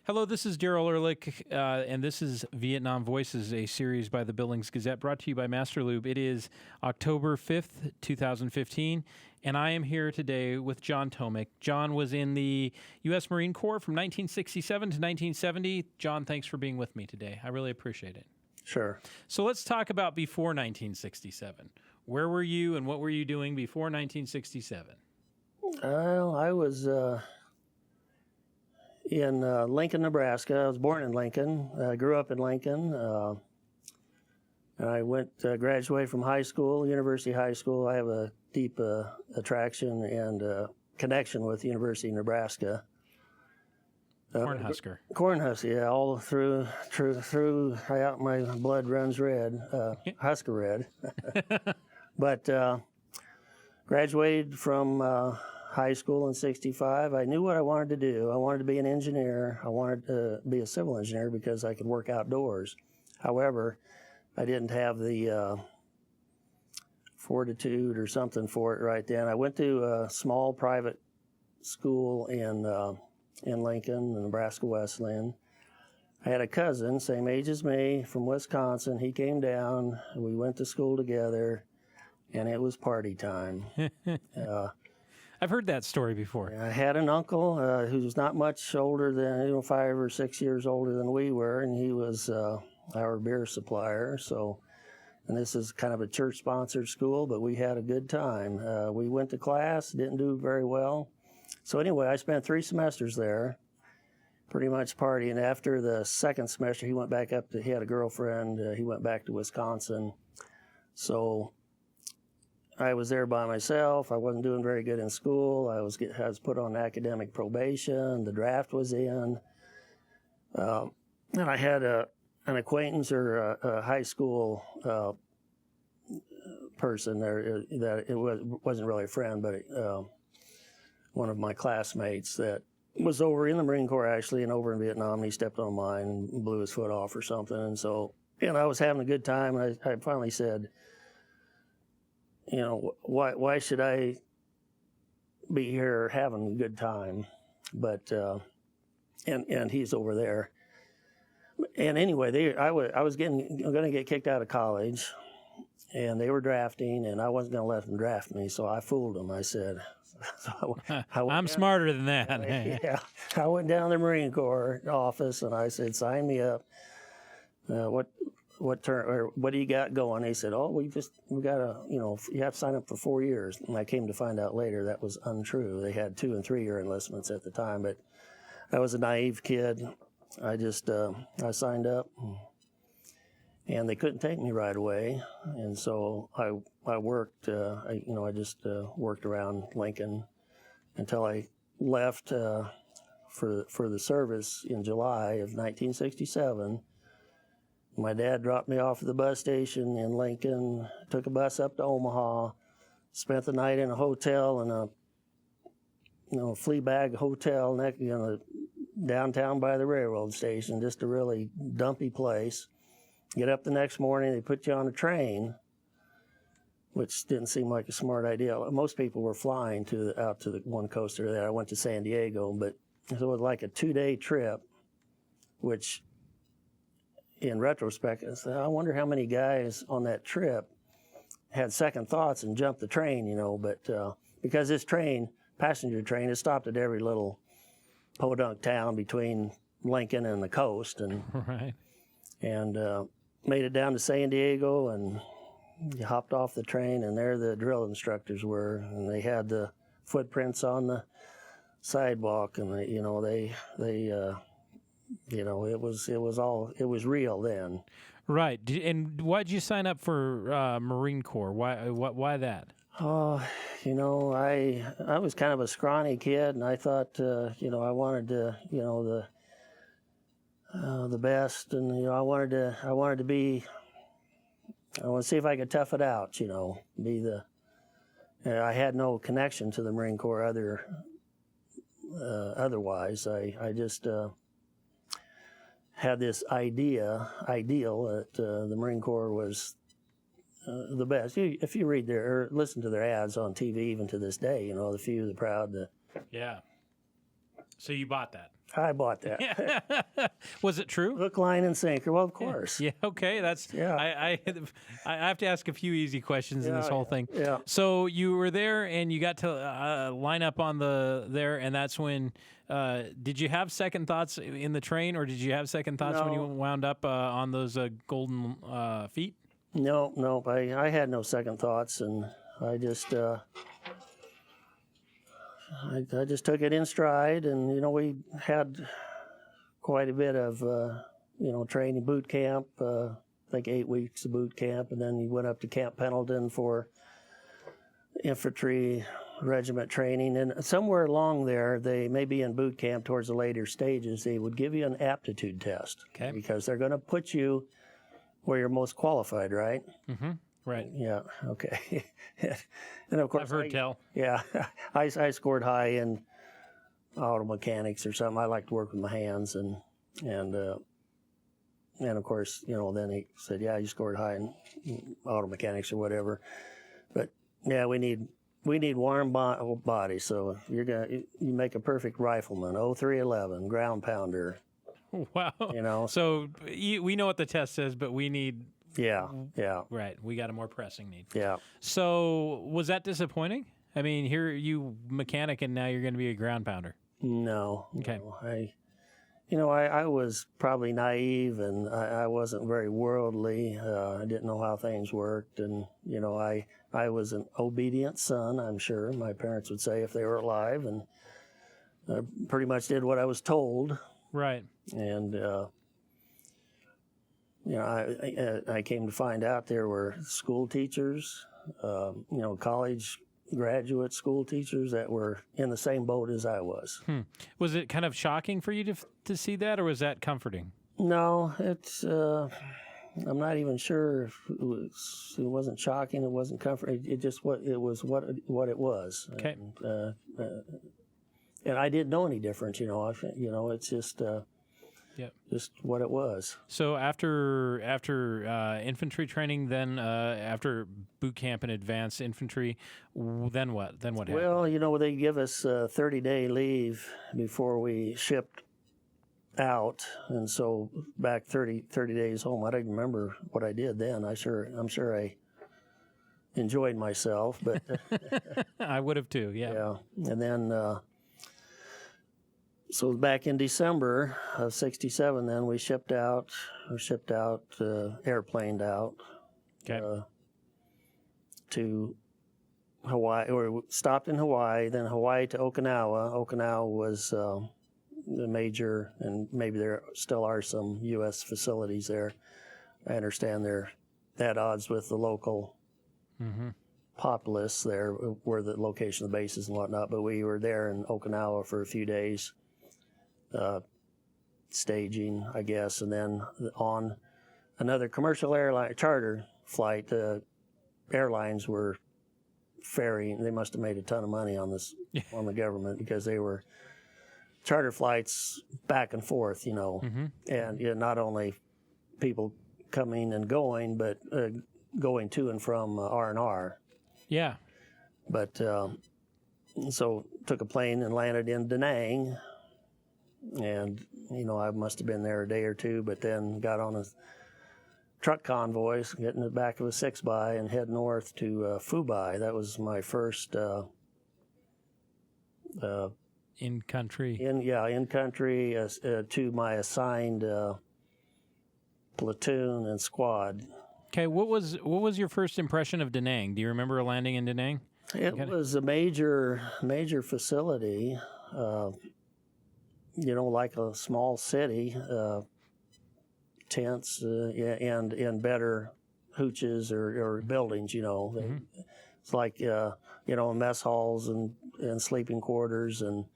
Hello, this is Daryl Ehrlich, and this is Vietnam Voices, a series by the Billings Gazette brought to you by Master Lube. It is October 5th, 2015, and I am here today with John Tomek. John was in the U.S. Marine Corps from 1967 to 1970. John, thanks for being with me today. I really appreciate it. Sure. So let's talk about before 1967. Where were you and what were you doing before 1967? Well, I was in Lincoln, Nebraska. I was born in Lincoln. I grew up in Lincoln. I graduated from high school, University High School. I have a deep attraction and connection with the University of Nebraska. Cornhusker. Cornhusker, yeah, all through, out my blood runs red, Husker red. But graduated from high school in '65. I knew what I wanted to do. I wanted to be an engineer. I wanted to be a civil engineer because I could work outdoors. However, I didn't have the fortitude or something for it right then. I went to a small private school in Lincoln, Nebraska Wesleyan. I had a cousin, same age as me, from Wisconsin. He came down. We went to school together, and it was party time. I've heard that story before. I had an uncle who was not much older than, 5 or 6 years older than we were, and he was our beer supplier. So, and this is kind of a church-sponsored school, but we had a good time. We went to class, didn't do very well. So anyway, I spent 3 semesters there, pretty much partying. After the second semester, he went back up he had a girlfriend. He went back to Wisconsin. So I was there by myself. I wasn't doing very good in school. I was put on academic probation. The draft was in. And I had an acquaintance or a high school person there that it wasn't really a friend, but one of my classmates that was over in the Marine Corps actually and over in Vietnam, and he stepped on mine and blew his foot off or something. And so, I was having a good time, and I finally said, why should I be here having a good time? But, and he's over there. And anyway, I was going to get kicked out of college, and they were drafting, and I wasn't going to let them draft me, so I fooled them. I said, I'm smarter than that. Yeah, I went down to the Marine Corps office, and I said, sign me up. What term or what do you got going? They said, we got to, you have to sign up for 4 years. And I came to find out later that was untrue. They had 2 and 3 year enlistments at the time, but I was a naive kid. I just, I signed up, and they couldn't take me right away. And so I worked, I just worked around Lincoln until I left for the service in July of 1967. My dad dropped me off at the bus station in Lincoln, took a bus up to Omaha, spent the night in a hotel in a flea bag hotel downtown by the railroad station, just a really dumpy place. Get up the next morning, they put you on a train, which didn't seem like a smart idea. Most people were flying out to the one coaster there. I went to San Diego, but it was like a 2-day trip, which in retrospect, I wonder how many guys on that trip had second thoughts and jumped the train, but because this passenger train, it stopped at every little podunk town between Lincoln and the coast, and right. And made it down to San Diego, and hopped off the train, and there the drill instructors were, and they had the footprints on the sidewalk, and it was real then. Right. And why'd you sign up for Marine Corps? Why that? Oh, I was kind of a scrawny kid, and I thought, I wanted to, the best, and I wanted to see if I could tough it out, I had no connection to the Marine Corps otherwise. I just had this ideal that the Marine Corps was the best. If you read or listen to their ads on TV, even to this day, the few, the proud, Yeah. So you bought that? I bought that. Was it true? Hook, line, and sinker. Well, of course. Yeah. Okay. That's. Yeah. I have to ask a few easy questions in this whole thing. Yeah. So you were there, and you got to line up on there, and that's when. Did you have second thoughts in the train, or did you have second thoughts when you wound up on those golden feet? No. I had no second thoughts, and I just. I just took it in stride, and we had quite a bit of training boot camp. I think 8 weeks of boot camp, and then we went up to Camp Pendleton for infantry regiment training. And somewhere along there, they maybe in boot camp towards the later stages, they would give you an aptitude test, because they're going to put you where you're most qualified, right? Mm-hmm. Right. Yeah. Okay. And of course, I've heard tell. Yeah, I scored high in auto mechanics or something. I like to work with my hands, and of course, then he said, "Yeah, you scored high in auto mechanics or whatever." But yeah, we need warm bodies. So you make a perfect rifleman. 0311 ground pounder. Wow. So we know what the test says, but we need. Yeah. Right. We got a more pressing need. Yeah. So was that disappointing? I mean, here you mechanic, and now you're going to be a ground pounder. No. Okay. No. I was probably naive, and I wasn't very worldly. I didn't know how things worked, and I was an obedient son, I'm sure my parents would say if they were alive, and I pretty much did what I was told. Right. And I came to find out there were school teachers, college graduate school teachers that were in the same boat as I was. Was it kind of shocking for you to see that, or was that comforting? No, it's. I'm not even sure if it wasn't shocking. It wasn't comforting. It just what it was. Okay. And I didn't know any difference. It's just. Yep. Just what it was. So after infantry training, then after boot camp and advanced infantry, then what? Then what happened? Well, they give us 30-day leave before we shipped out, and so back 30 days home. I don't even remember what I did then. I'm sure I enjoyed myself, but I would have too. Yeah. Yeah, and then. So back in December of '67, then we airplaned out to Hawaii, or stopped in Hawaii, then Hawaii to Okinawa. Okinawa was the major, and maybe there still are some U.S. facilities there. I understand they're at odds with the local populace there, where the location of the bases and whatnot, but we were there in Okinawa for a few days. Staging, I guess, and then on another commercial airline charter flight, airlines were ferrying. They must have made a ton of money on this on the government, because they were charter flights back and forth, and not only people coming and going, but going to and from R&R. Yeah. But so took a plane and landed in Da Nang. And, I must have been there a day or two, but then got on a truck convoy, get in the back of a 6x and head north to Fubai. That was my first in country. In country to my assigned platoon and squad. Okay, what was your first impression of Da Nang? Do you remember landing in Da Nang? It was a major facility. Like a small city, tents and better hooches or buildings, It's like, mess halls and sleeping quarters. And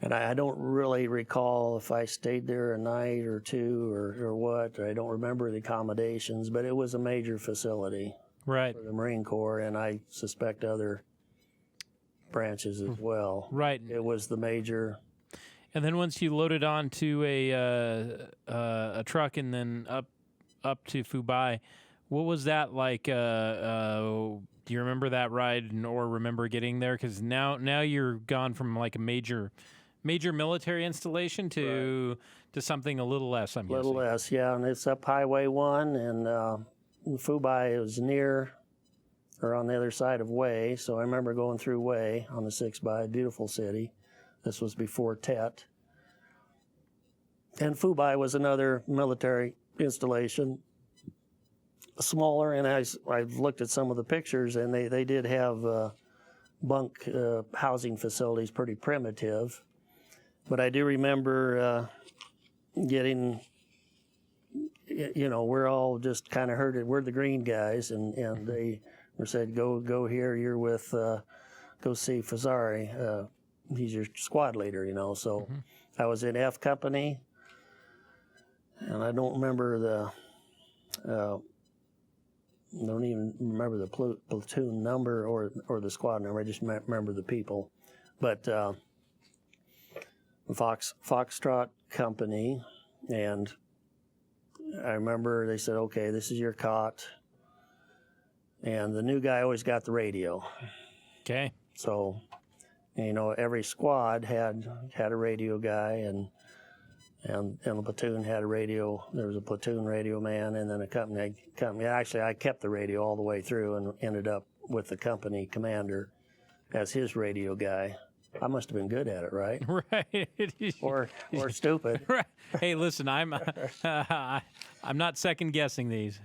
I don't really recall if I stayed there a night or two or what. I don't remember the accommodations, but it was a major facility. Right. For the Marine Corps, and I suspect other branches as well. Right. It was the major... And then once you loaded onto a truck and then up to Fubai, what was that like? Do you remember that ride or remember getting there? Because now you're gone from like a major major military installation to something a little less, I'm little guessing. less, yeah. And it's up Highway 1, and Fubai is near or on the other side of Way. So I remember going through Way on the 6x, beautiful city. This was before Tet. And Fubai was another military installation, smaller, and I've looked at some of the pictures, and they did have bunk housing facilities, pretty primitive. But I do remember getting, we're all just kind of herded. We're the green guys, and they were said, go here, you're with, go see Fazari. He's your squad leader, So I was in F Company, and I don't remember don't even remember the platoon number or the squad number. I just remember the people. But Foxtrot Company, and I remember they said, okay, this is your cot. And the new guy always got the radio. Okay. So, every squad had a radio guy, and the platoon had a radio. There was a platoon radio man, and then a company. Actually, I kept the radio all the way through and ended up with the company commander as his radio guy. I must have been good at it, right? Right. or stupid. Right. Hey, listen, I'm not second guessing these.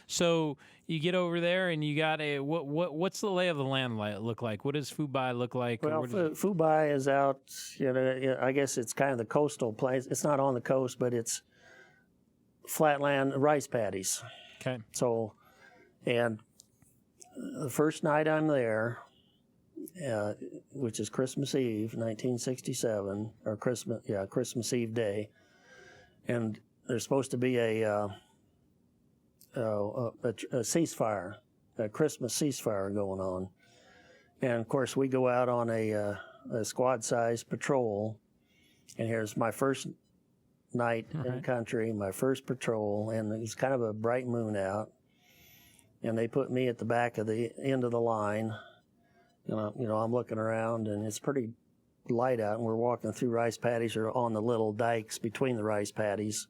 So you get over there and you got what's the lay of the land look like? What does Fubai look like? Well, Fubai is out, I guess it's kind of the coastal place. It's not on the coast, but it's flatland rice paddies. Okay. So, and the first night I'm there, which is Christmas Eve, 1967, or Christmas Eve day, and there's supposed to be a ceasefire, a Christmas ceasefire going on. And of course, we go out on a squad-sized patrol, and here's my first night in the country, my first patrol, and it's kind of a bright moon out, and they put me at the back of the end of the line. I'm looking around, and it's pretty light out, and we're walking through rice paddies or on the little dikes between the rice paddies.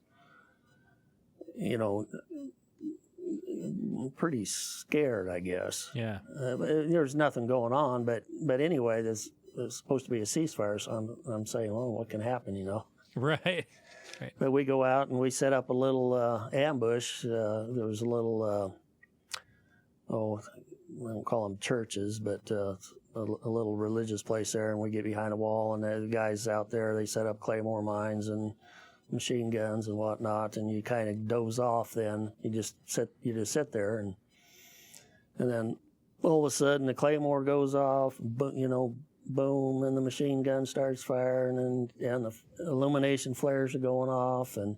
Pretty scared, I guess. Yeah. There's nothing going on, but anyway, there's supposed to be a ceasefire, so I'm saying, well, what can happen, Right. But we go out and we set up a little ambush. There was a little, I don't call them churches, but a little religious place there, and we get behind a wall, and the guys out there, they set up claymore mines and machine guns and whatnot, and you kind of doze off. Then you just sit there, and then all of a sudden the claymore goes off, boom, and the machine gun starts firing, and the illumination flares are going off, and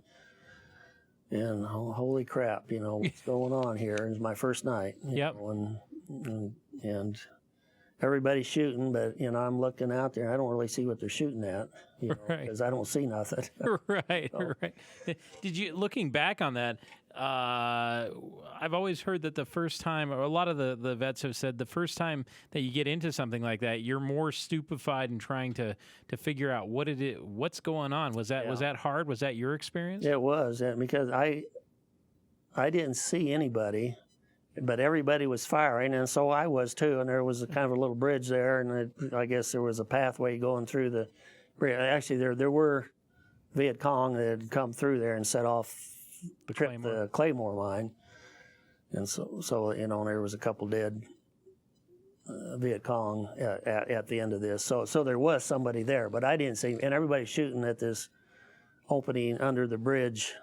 holy crap, what's going on here? It's my first night. Yep. And everybody's shooting, but I'm looking out there and I don't really see what they're shooting at, because I don't see nothing. Right. Did you, looking back on that, I've always heard that the first time, or a lot of the vets have said, the first time that you get into something like that, you're more stupefied and trying to figure out what's going on. Was that hard? Was that your experience? It was, because I didn't see anybody, but everybody was firing, and so I was too. And there was kind of a little bridge there, and I guess there was a pathway going through the bridge. Actually, there were Viet Cong that had come through there and set off the Claymore mine, and so there was a couple dead Viet Cong at the end of this. So there was somebody there, but I didn't see, and everybody's shooting at this opening under the bridge.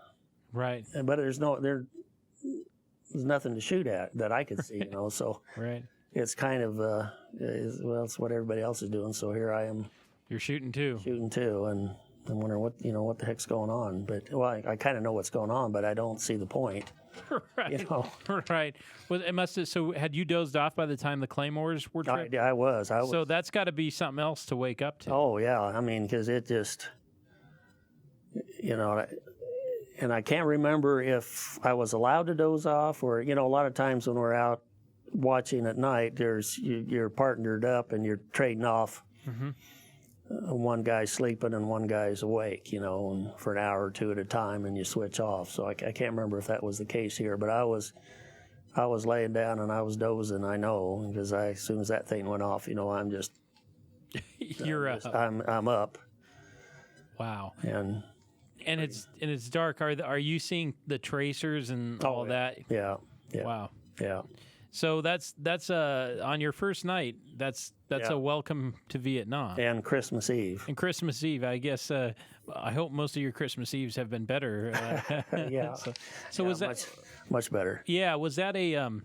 Right. But there's nothing to shoot at that I could see, So right. It's kind of it's what everybody else is doing. So here I am. You're shooting too. And I'm wondering what the heck's going on. But I kind of know what's going on, but I don't see the point. Right. Right. Well, it must have. So had you dozed off by the time the claymores were tripped? I was. So that's got to be something else to wake up to. Oh yeah. Because it just, and I can't remember if I was allowed to doze off, or a lot of times when we're out watching at night, you're partnered up and you're trading off one guy's sleeping and one guy's awake, and for an hour or two at a time, and you switch off. So I can't remember if that was the case here, but I was laying down and I was dozing. I know, because as soon as that thing went off, I'm just I'm up. Wow. And it's dark. Are you seeing the tracers and all that? Yeah. Wow. Yeah. So that's on your first night. That's a welcome to Vietnam. And Christmas Eve. And Christmas Eve, I guess. I hope most of your Christmas Eves have been better. Yeah. So was that much better? Yeah. Was that an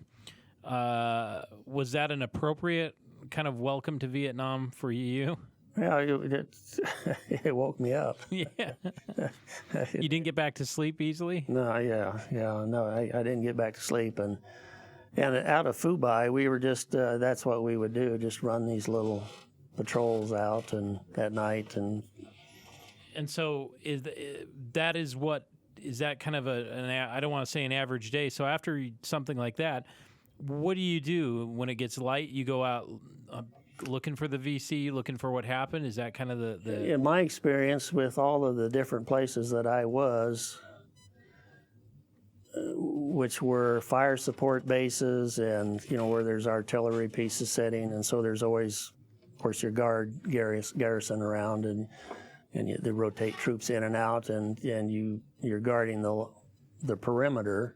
appropriate kind of welcome to Vietnam for you? Yeah, it woke me up. Yeah. You didn't get back to sleep easily? No, no, I didn't get back to sleep, and out of Phu Bai, we were just that's what we would do, just run these little patrols out and at night, and so is that kind of I don't want to say an average day. So after something like that, what do you do when it gets light? You go out looking for the VC, looking for what happened? Is that kind of the... In my experience with all of the different places that I was, which were fire support bases and, where there's artillery pieces sitting, and so there's always, of course, your garrison around, and they rotate troops in and out, and you're guarding the perimeter.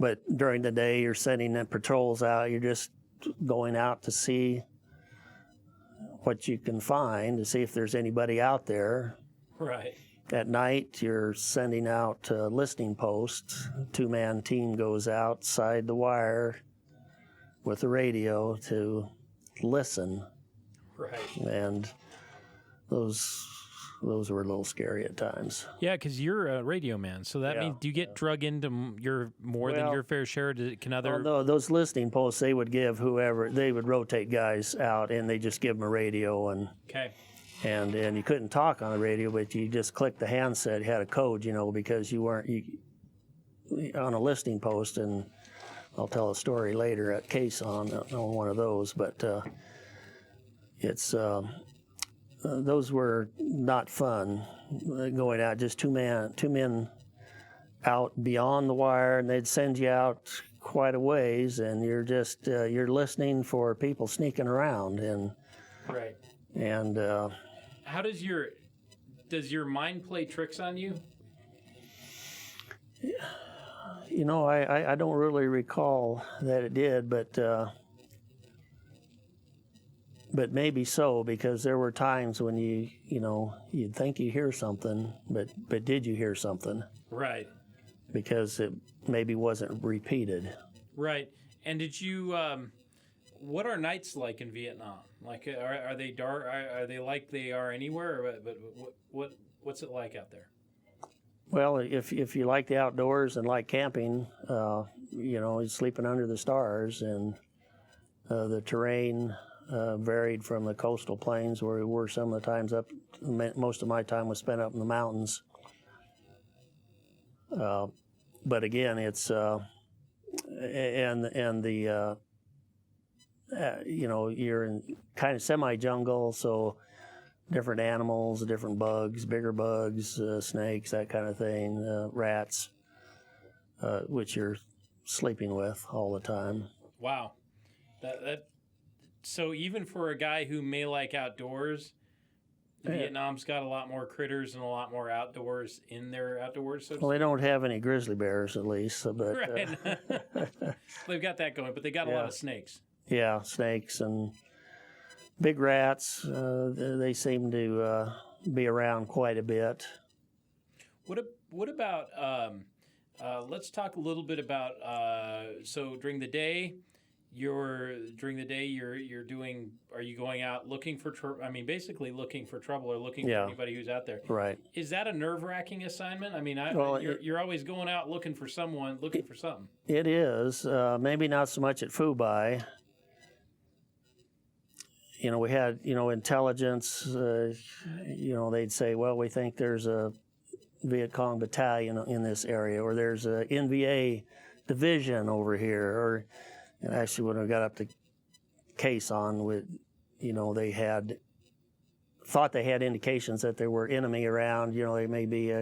But during the day, you're sending the patrols out. You're just going out to see what you can find, to see if there's anybody out there. Right. At night, you're sending out listening posts. A two-man team goes outside the wire with the radio to listen. Right. And those were a little scary at times. Yeah, because you're a radio man, so that means do you get drug into than your fair share? No, those listening posts, they would give they would rotate guys out, and they just give them a radio, and and you couldn't talk on the radio, but you just clicked the handset. You had a code, because you weren't on a listening post, and I'll tell a story later at Case on one of those, but it's. Those were not fun, going out, just two men out beyond the wire, and they'd send you out quite a ways, and you're just you're listening for people sneaking around, and right. And how does your mind play tricks on you? I don't really recall that it did, but maybe so, because there were times when you'd think you hear something, but did you hear something? Right. Because it maybe wasn't repeated. Right. And did you? What are nights like in Vietnam? Like, are they dark? Are they like they are anywhere? But what's it like out there? Well, if you like the outdoors and like camping, sleeping under the stars, and the terrain. Varied from the coastal plains where we were some of the times up. Most of my time was spent up in the mountains. But again, it's you're in kind of semi-jungle, so different animals, different bugs, bigger bugs, snakes, that kind of thing, rats, which you're sleeping with all the time. Wow, that. So even for a guy who may like outdoors, Vietnam's got a lot more critters and a lot more outdoors in their outdoors. So they don't have any grizzly bears, at least. But right. They've got that going, but they got a lot of snakes. Yeah, snakes and big rats. They seem to be around quite a bit. What about? Let's talk a little bit about. So during the day. Are you going out looking for basically looking for trouble or looking for anybody who's out there? Right. Is that a nerve-wracking assignment? I mean, you're always going out looking for someone, looking for something. It is. Maybe not so much at Phu Bai. We had, intelligence, they'd say, well, we think there's a Viet Cong battalion in this area, or there's a NVA division over here, or... And actually, when we got up to Case on, they had thought they had indications that there were enemy around. You know, there may be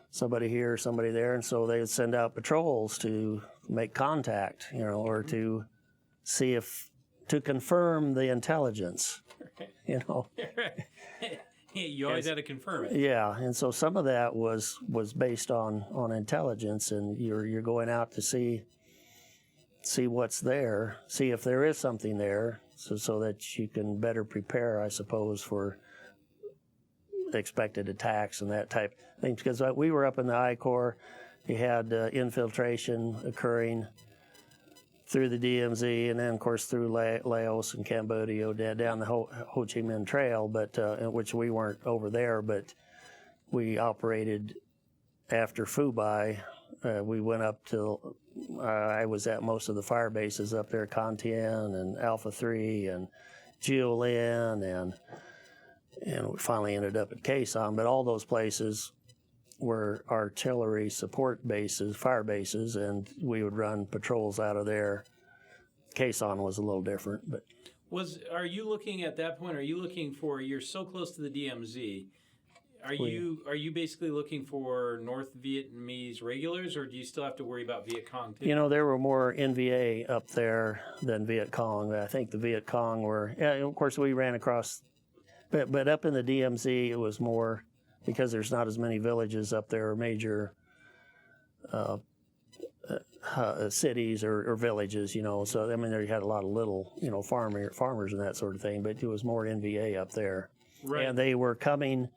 somebody here, somebody there, and so they would send out patrols to make contact, you know, or to see to confirm the intelligence, you know. You always had to confirm it. Yeah, and so some of that was based on intelligence, and you're going out to see what's there, see if there is something there, so that you can better prepare, I suppose, for expected attacks and that type of thing. Because we were up in the I Corps, you had infiltration occurring through the DMZ, and then of course through Laos and Cambodia down the Ho Chi Minh Trail, but which we weren't over there, but we operated after Phu Bai. We went up to, I was at most of the fire bases up there, Con Tien and Alpha 3 and Jiolin, and we finally ended up at Khe Sanh. But all those places were artillery support bases, fire bases, and we would run patrols out of there. Khe Sanh was a little different, but are you looking at that point? Are you looking for? You're so close to the DMZ. Are you basically looking for North Vietnamese regulars, or do you still have to worry about Viet Cong too? You know, there were more NVA up there than Viet Cong. I think the Viet Cong were. Yeah, of course, we ran across, but up in the DMZ, it was more because there's not as many villages up there, or major cities or villages. You know, so I mean, there you had a lot of little, you know, farmers and that sort of thing. But it was more NVA up there, right? And they were coming,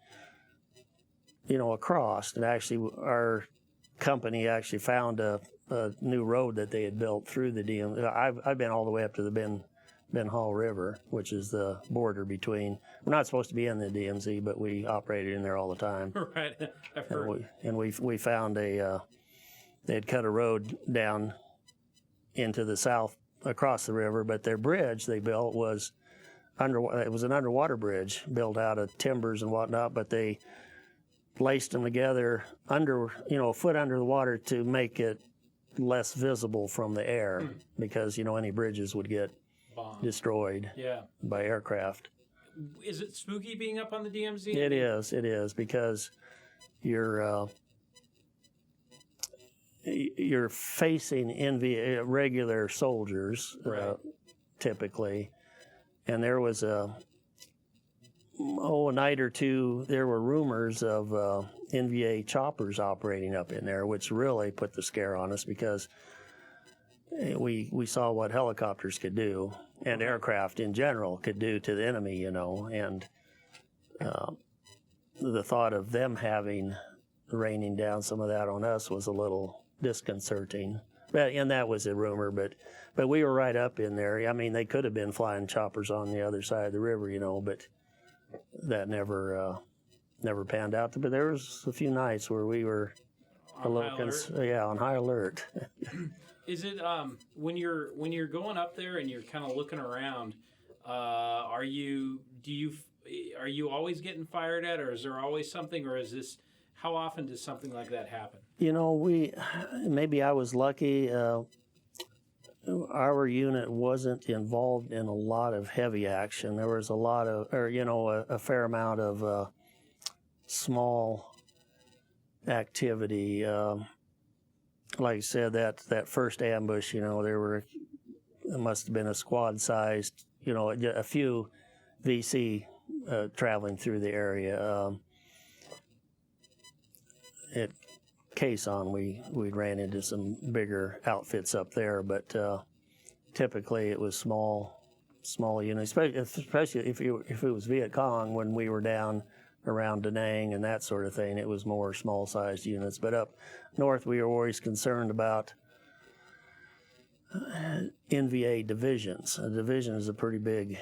you know, across, and actually our company actually found a new road that they had built through the DMZ. I've been all the way up to the Ben Hall River, which is the border between. We're not supposed to be in the DMZ, but we operated in there all the time. Right, I've heard. And we found they had cut a road down into the south across the river, but their bridge they built was it was an underwater bridge built out of timbers and whatnot, but they laced them together under, you know, a foot under the water to make it less visible from the air, because, you know, any bridges would get destroyed by aircraft. Is it spooky being up on the DMZ? It is, because you're facing regular soldiers, right, typically, and there was a night or two, there were rumors of NVA choppers operating up in there, which really put the scare on us, because we saw what helicopters could do, and aircraft in general could do to the enemy, you know, and the thought of them raining down some of that on us was a little disconcerting. And that was a rumor, but we were right up in there. I mean, they could have been flying choppers on the other side of the river, you know, but that never panned out. But there was a few nights where we were on high alert. Is it when you're going up there and you're kind of looking around? Are you always getting fired at, or is there always something, or is this? How often does something like that happen? You know, maybe I was lucky. Our unit wasn't involved in a lot of heavy action. There was a fair amount of small activity. Like I said, that first ambush, you know, there must have been a squad-sized, you know, a few VC traveling through the area. At Khe Sanh, we ran into some bigger outfits up there, but typically it was small units, especially if it was Viet Cong. When we were down around Da Nang and that sort of thing, it was more small-sized units. But up north, we were always concerned about NVA divisions. A division is a pretty big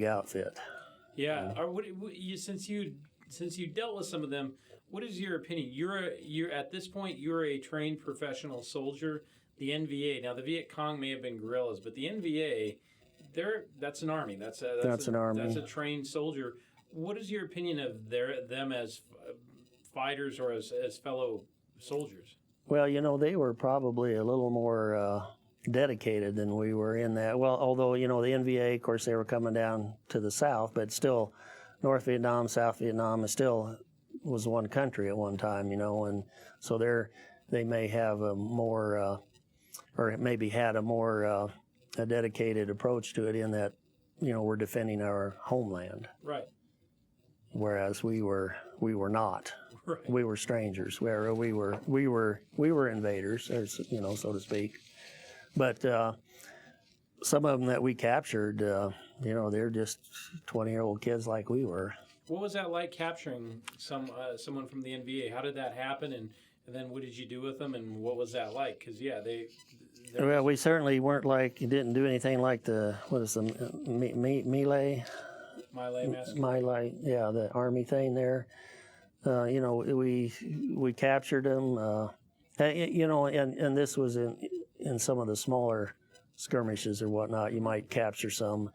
outfit. Yeah. Since you dealt with some of them, what is your opinion? You're at this point, you're a trained professional soldier. The NVA, now the Viet Cong may have been guerrillas, but the NVA, that's an army. That's an army. That's a trained soldier. What is your opinion of them as fighters or as fellow soldiers? Well, you know, they were probably a little more dedicated than we were in that. Well, although, you know, the NVA, of course, they were coming down to the south, but still North Vietnam, South Vietnam, it still was one country at one time, and so they may have a more, or maybe had a more a dedicated approach to it in that, we're defending our homeland. Right. Whereas we were not. Right. We were strangers. Where we were invaders, so to speak. But some of them that we captured, they're just 20-year-old kids like we were. What was that like capturing someone from the NVA? How did that happen, and then what did you do with them, and what was that like? Because well, we certainly weren't didn't do anything like the My massacre. The Army thing there. We captured them. And this was in some of the smaller skirmishes or whatnot. You might capture some,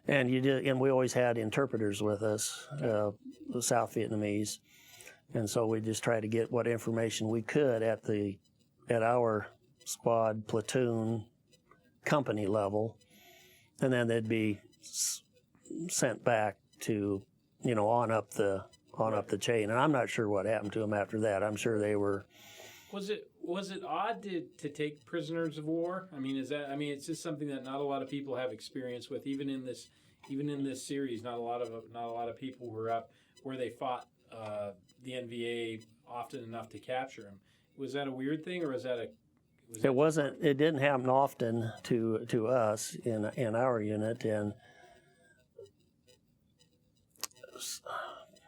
and we always had interpreters with us, the South Vietnamese, and so we just tried to get what information we could at our squad, platoon, company level, and then they'd be sent back to, on up the chain. And I'm not sure what happened to them after that. I'm sure they were. Was it odd to take prisoners of war? I mean, it's just something that not a lot of people have experience with. Even in this series, not a lot of people were up where they fought the NVA often enough to capture them. Was that a weird thing, or was that a? It wasn't. It didn't happen often to us in our unit, and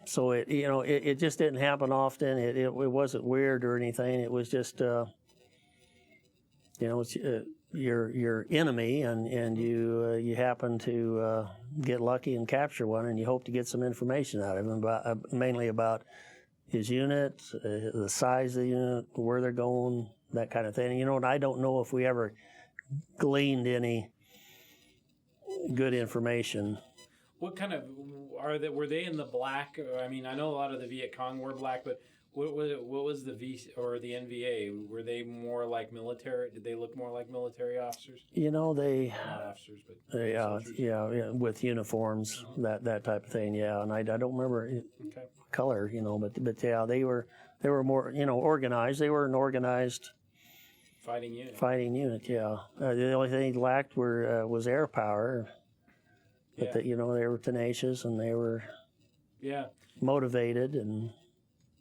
so it just didn't happen often. It wasn't weird or anything. It was just it's your enemy, and you happen to get lucky and capture one, and you hope to get some information out of him mainly about his unit, the size of the unit, where they're going, that kind of thing. And I don't know if we ever gleaned any good information. What kind of were they in the black? I mean, I know a lot of the Viet Cong were black, but what was the NVA? Were they more like military? Did they look more like military officers? They not officers, but with uniforms, that type of thing. Yeah, and I don't remember color, but yeah, they were more organized. They were an organized fighting unit. Yeah, the only thing they lacked was air power. But they were tenacious and they were motivated and.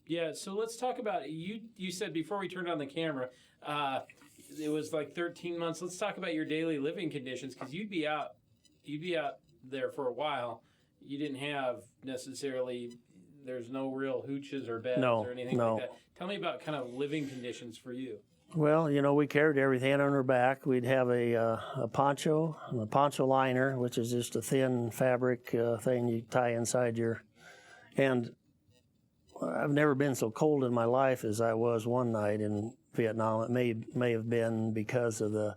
Yeah, so let's talk about you said before we turned on the camera, it was like 13 months. Let's talk about your daily living conditions, because you'd be out there for a while. You didn't have necessarily. There's no real hooches or beds or anything like that. Tell me about kind of living conditions for you. Well, we carried everything on our back. We'd have a poncho liner, which is just a thin fabric thing you tie inside and I've never been so cold in my life as I was one night in Vietnam. It may have been because of the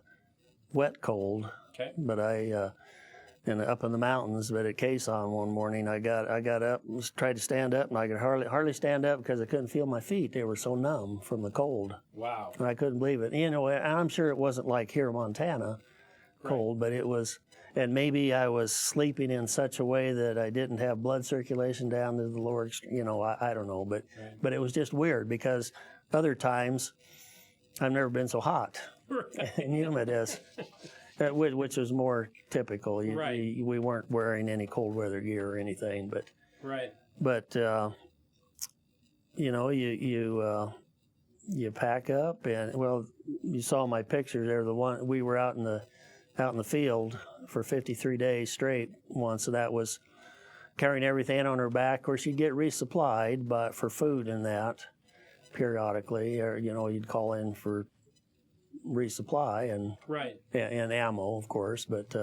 wet cold. Okay. But and up in the mountains, but at Quezon one morning, I got up, tried to stand up, and I could hardly stand up because I couldn't feel my feet. They were so numb from the cold. Wow. And I couldn't believe it. And I'm sure it wasn't like here in Montana, cold, but it was. And maybe I was sleeping in such a way that I didn't have blood circulation down to the lower extreme. I don't know, but it was just weird because other times I've never been so hot and humid as. Which was more typical. We weren't wearing any cold weather gear or anything, but you pack up and you saw my pictures there. The one we were out in the field for 53 days straight once, so that was carrying everything on her back. Of course, you'd get resupplied, but for food and that periodically, or you'd call in for resupply and ammo, of course, but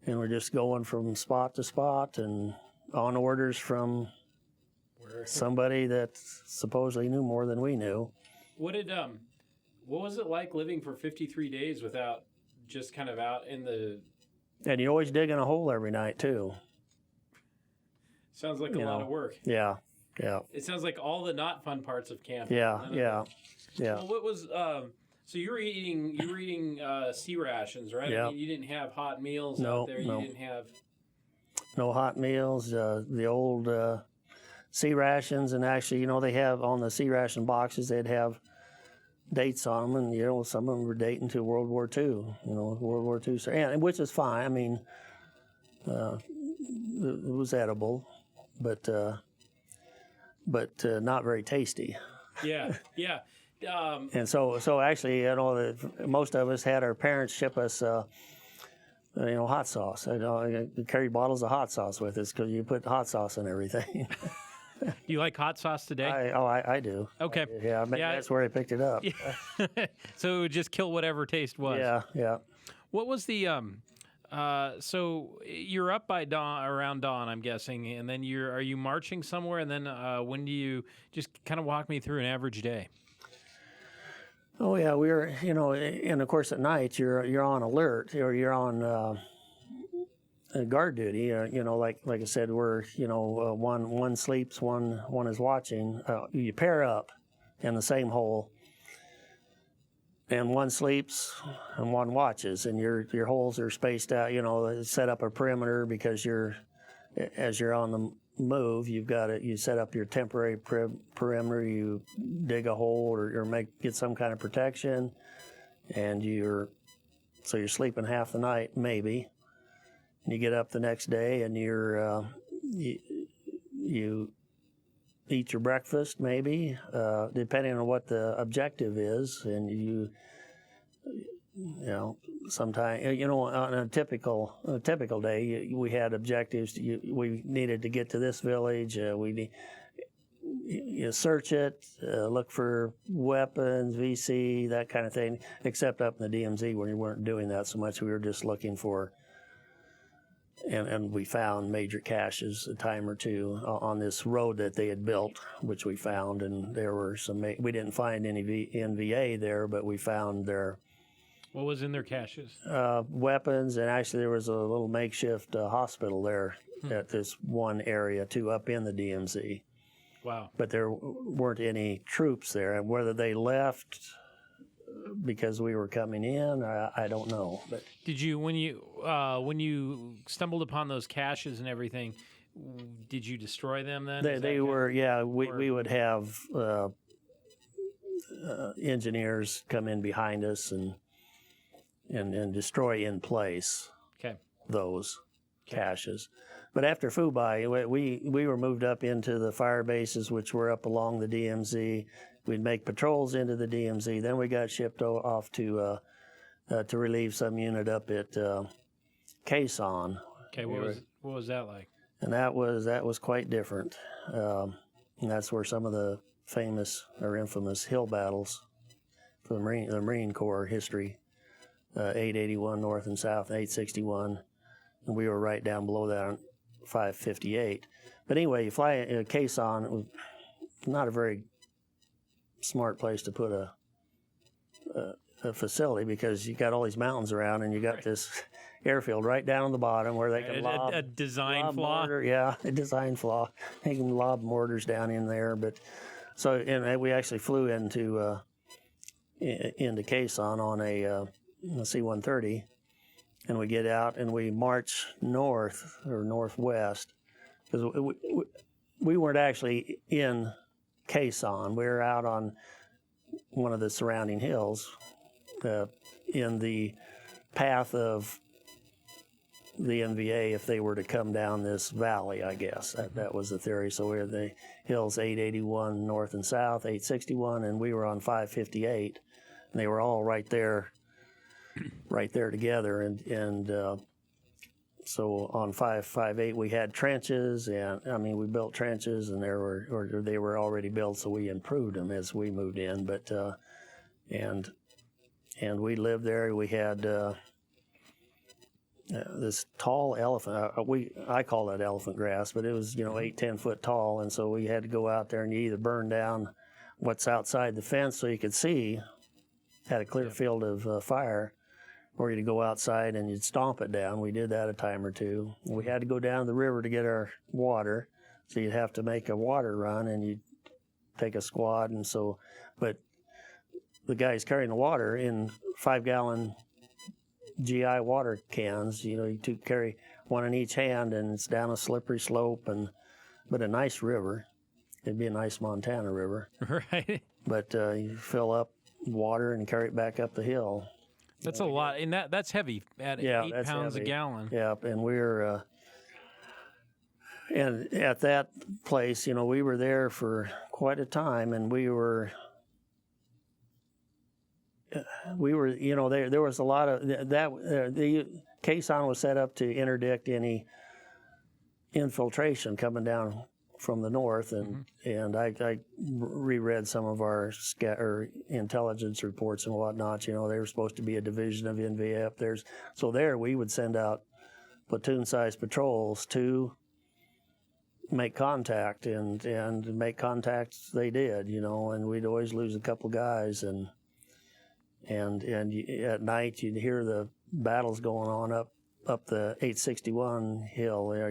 and we're just going from spot to spot and on orders from somebody that supposedly knew more than we knew. What was it like living for 53 days without just kind of out in the? And you always dig in a hole every night too. Sounds like a lot of work. Yeah. It sounds like all the not fun parts of camping. Yeah. Well, what was so you were eating sea rations, right? Yeah. I mean, you didn't have hot meals out there. You didn't have. no hot meals, the old sea rations, and actually, they have on the sea ration boxes, they'd have dates on them, and some of them were dating to World War II, World War II, and which is fine. I mean, it was edible, but not very tasty. Yeah. And so actually, most of us had our parents ship us, hot sauce. We carried bottles of hot sauce with us because you put hot sauce in everything. You like hot sauce today? I do. Okay. Yeah, that's where I picked it up. So it would just kill whatever taste was. Yeah. What was the so you're up by around dawn, I'm guessing, and then are you marching somewhere, and then when do you just kind of walk me through an average day? Oh yeah, we were, and of course at night you're on alert, or you're on guard duty. Like I said, we're one sleeps, one is watching. You pair up in the same hole, and one sleeps and one watches, and your holes are spaced out. Set up a perimeter because as you're on the move, you set up your temporary perimeter. You dig a hole or get some kind of protection, and you're sleeping half the night maybe. And you get up the next day and you eat your breakfast maybe, depending on what the objective is, and sometimes on a typical day we had objectives. We needed to get to this village. You search it, look for weapons, VC, that kind of thing. Except up in the DMZ where you weren't doing that so much. We were just looking for. And we found major caches a time or two on this road that they had built, which we found, and there were some. We didn't find any NVA there, but we found their. What was in their caches? Weapons, and actually there was a little makeshift hospital there at this one area too, up in the DMZ. Wow! But there weren't any troops there, and whether they left because we were coming in, I don't know. But did you, when you stumbled upon those caches and everything, did you destroy them then? They were, yeah. We would have engineers come in behind us and destroy in place those caches. But after Fubai, we were moved up into the fire bases, which were up along the DMZ. We'd make patrols into the DMZ. Then we got shipped off to relieve some unit up at Quezon. Okay, what was that like? And that was quite different. And that's where some of the famous or infamous hill battles for the Marine Corps history, 881 north and south, 861, and we were right down below that on 558. But anyway, you fly Quezon. It was not a very smart place to put a facility because you got all these mountains around, and you got this airfield right down on the bottom where they can lob a design flaw. A design flaw. They can lob mortars down in there, and we actually flew into Quezon on a C-130, and we get out and we march north or northwest because we weren't actually in Quezon. We were out on one of the surrounding hills in the path of the NVA if they were to come down this valley, I guess. That was the theory. So we were the hills 881 north and south, 861, and we were on 558. And they were all right there together. And so on 558 we had trenches, and we built trenches, and they were already built, so we improved them as we moved in. But and we lived there. We had this tall elephant. I call that elephant grass, but it was 8-10 foot tall, and so we had to go out there and you either burn down what's outside the fence so you could see, had a clear field of fire, or you'd go outside and you'd stomp it down. We did that a time or two. We had to go down to the river to get our water, so you'd have to make a water run, and you'd take a squad, but the guys carrying the water in 5-gallon GI water cans, you carry one in each hand, and it's down a slippery slope, but a nice river. It'd be a nice Montana river. Right. But you fill up water and carry it back up the hill. That's a lot, and that's heavy at 8 pounds a gallon. Yeah, and we're and at that place, we were there for quite a time, and we were, there was a lot of that. The caisson was set up to interdict any infiltration coming down from the north, and I reread some of our intelligence reports and whatnot. They were supposed to be a division of NVA up there. So there we would send out platoon-sized patrols to make contact, and make contacts they did, and we'd always lose a couple guys, and at night you'd hear the battles going on up the 861 hill there,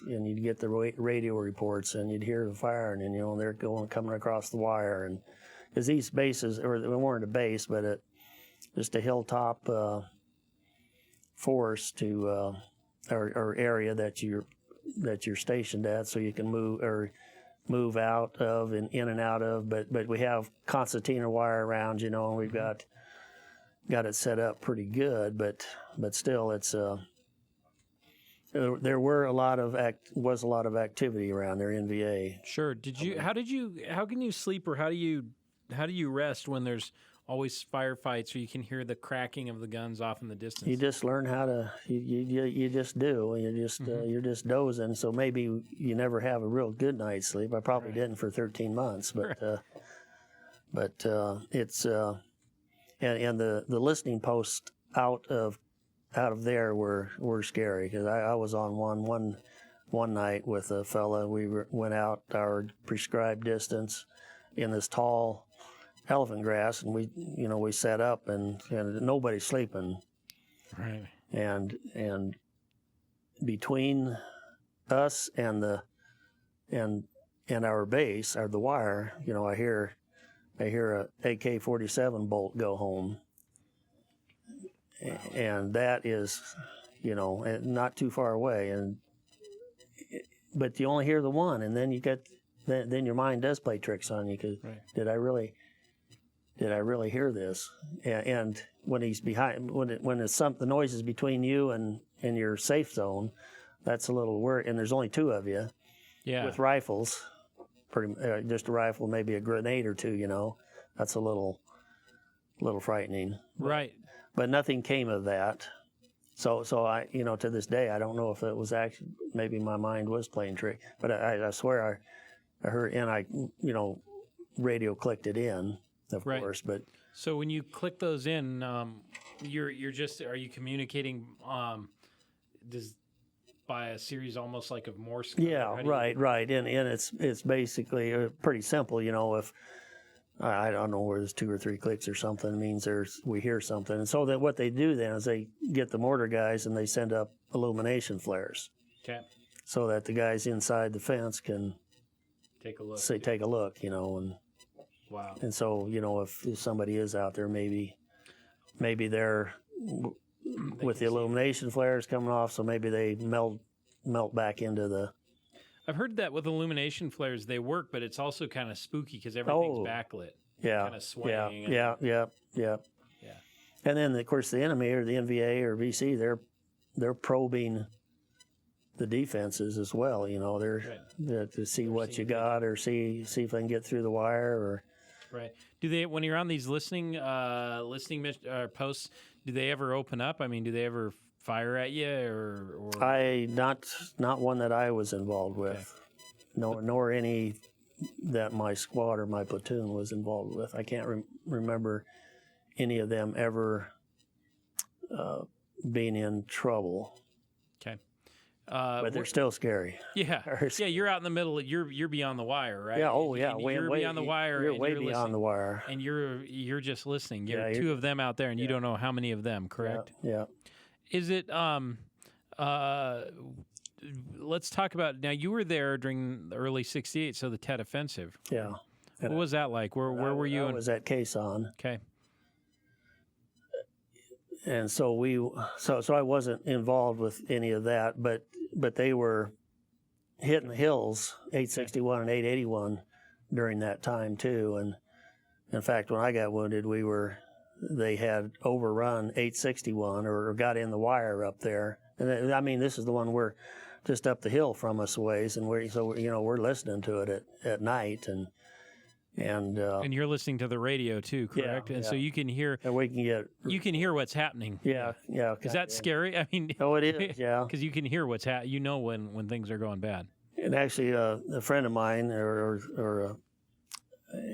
and you'd get the radio reports, and you'd hear the firing, and they're coming across the wire, and because these bases, or we weren't a base, but just a hilltop force to or area that you're stationed at, so you can move out of and in and out of, but we have concertina wire around, and we've got it set up pretty good, but still, it's there was a lot of activity around there, NVA. Sure. How can you sleep, or how do you rest when there's always firefights, or you can hear the cracking of the guns off in the distance? You just learn how to. You just do. You're just dozing. So maybe you never have a real good night's sleep. I probably didn't for 13 months, but it's. And the listening posts out of there were scary, because I was on one night with a fella. We went out our prescribed distance in this tall elephant grass, and we set up, and nobody's sleeping. Right. And between us and our base, or the wire, I hear a AK-47 bolt go home, and that is, not too far away, but you only hear the one, and then then your mind does play tricks on you, because did I really hear this? And when he's behind, when the noise is between you and your safe zone, that's a little worry. And there's only two of you, with rifles. Just a rifle, maybe a grenade or two, that's a little frightening. Right. But nothing came of that. So I, to this day, I don't know if it was actually, maybe my mind was playing trick, but I swear I heard, and I, radio clicked it in, of course, but. So when you click those in, you're just, are you communicating, by a series almost like of Morse code? Yeah, right. And it's basically pretty simple. If I don't know where there's 2 or 3 clicks or something, it means we hear something. And so that what they do then is they get the mortar guys and they send up illumination flares. Okay. So that the guys inside the fence can take a look. Take a look, and wow. And so if somebody is out there, maybe they're with the illumination flares coming off, so maybe they melt back into the. I've heard that with illumination flares, they work, but it's also kind of spooky because everything's backlit. Yeah. Kind of swaying. Yeah. And then, of course, the enemy, or the NVA or VC, they're probing the defenses as well. They're to see what you got, or see if they can get through the wire, or. Right. Do they, when you're on these listening posts, do they ever open up? I mean, do they ever fire at you, or? Not one that I was involved with, okay. Nor any that my squad or my platoon was involved with. I can't remember any of them ever being in trouble. Okay. But they're still scary. Yeah. Yeah, you're out in the middle. You're beyond the wire, right? Yeah. Oh, yeah. You're beyond the wire. You're way beyond the wire. And you're just listening. You're two of them out there, and you don't know how many of them. Correct? Yeah. Is it? Let's talk about, now. You were there during the early '68, so the Tet Offensive. Yeah. What was that like? Where were you? I was at Quezon. Okay. and so I wasn't involved with any of that, but they were hitting the hills, 861 and 881 during that time too. And in fact, when I got wounded, they had overrun 861 or got in the wire up there. And I mean, this is the one we're just up the hill from us a ways, and we're listening to it at night, and you're listening to the radio too, correct? Yeah, and yeah. so you can hear. And we can get. You can hear what's happening. Yeah. Is that scary? I mean. Oh, it is. Yeah. Because you can hear what's happening. You know when things are going bad. And actually, a friend of mine,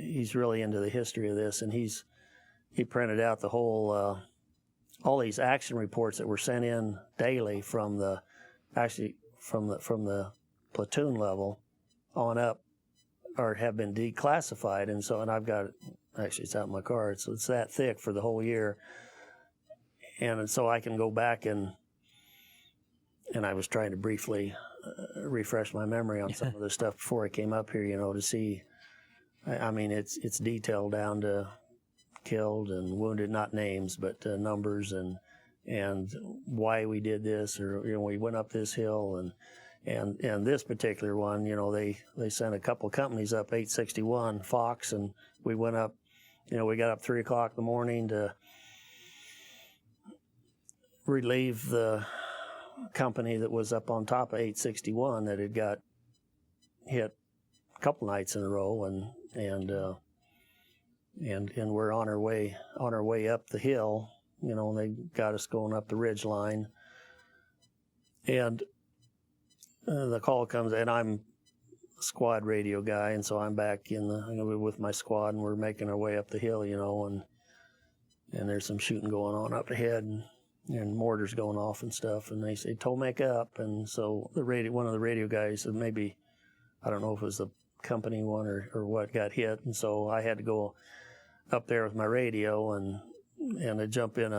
he's really into the history of this, and he printed out the whole all these action reports that were sent in daily from the platoon level on up, or have been declassified. And I've got it, actually it's out in my car, so it's that thick for the whole year. And so I can go back and I was trying to briefly refresh my memory on some of the stuff before I came up here, to see. I mean, it's detailed down to killed and wounded, not names, but numbers and why we did this, or we went up this hill, and this particular one, they sent a couple of companies up 861 Fox, and we went up, we got up 3 o'clock in the morning to relieve the company that was up on top of 861 that had got hit a couple nights in a row, and we're on our way up the hill, and they got us going up the ridge line, and the call comes, and I'm a squad radio guy, and so I'm back with my squad, and we're making our way up the hill, and there's some shooting going on up ahead, and mortars going off and stuff, and they say Tomek up, and so one of the radio guys, maybe, I don't know if it was the company one or what, got hit, and so I had to go up there with my radio and I jump in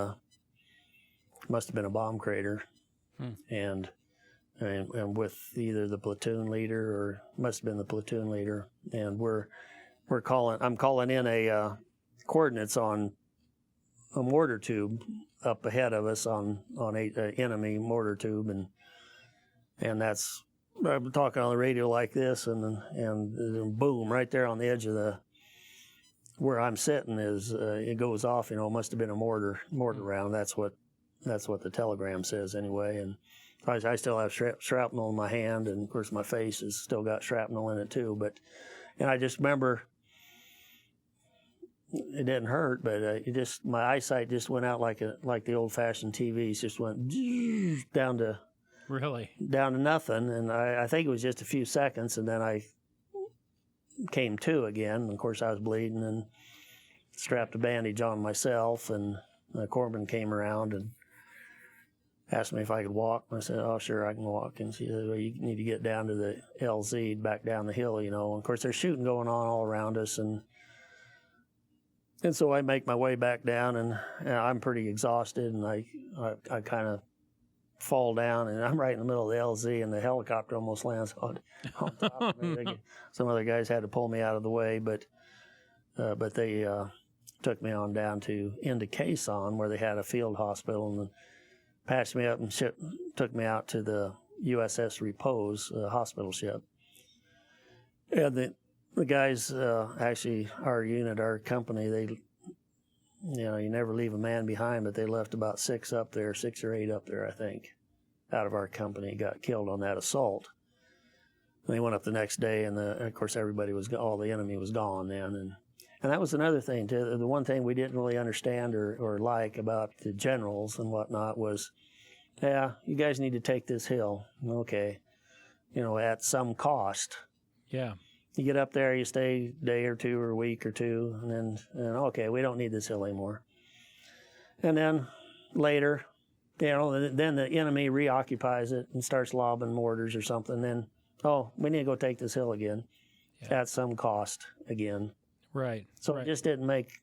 must have been a bomb crater, and with either the platoon leader, or must have been the platoon leader, and I'm calling in a coordinates on a mortar tube up ahead of us on enemy mortar tube, and that's, I'm talking on the radio like this, and boom, right there on the edge of where I'm sitting is it goes off. Must have been a mortar round. That's what the telegram says anyway. And I still have shrapnel in my hand, and of course my face has still got shrapnel in it too. And I just remember it didn't hurt, but my eyesight just went out like the old-fashioned TVs, just went down to. Really? Down to nothing, and I think it was just a few seconds, and then I came to again. And of course, I was bleeding and strapped a bandage on myself, and the corpsman came around and asked me if I could walk. And I said, "Oh, sure, I can walk." And she said, "Well, you need to get down to the LZ, back down the hill, And of course, there's shooting going on all around us, and so I make my way back down, and I'm pretty exhausted, and I kind of fall down, and I'm right in the middle of the LZ, and the helicopter almost lands on top of me. Some other guys had to pull me out of the way, but they took me on down into Quezon, where they had a field hospital, and patched me up and took me out to the USS Repose hospital ship. And the guys, actually, our unit, our company, they, you never leave a man behind, but they left about 6 or 8 up there, I think, out of our company, got killed on that assault. And they went up the next day, and of course, all the enemy was gone then. And that was another thing, too. The one thing we didn't really understand or like about the generals and whatnot was, yeah, you guys need to take this hill. Okay. At some cost. Yeah. You get up there, you stay a day or two or a week or two, and then, okay, we don't need this hill anymore. And then later, then the enemy reoccupies it and starts lobbing mortars or something. Then, we need to go take this hill again at some cost again. Right. So it just didn't make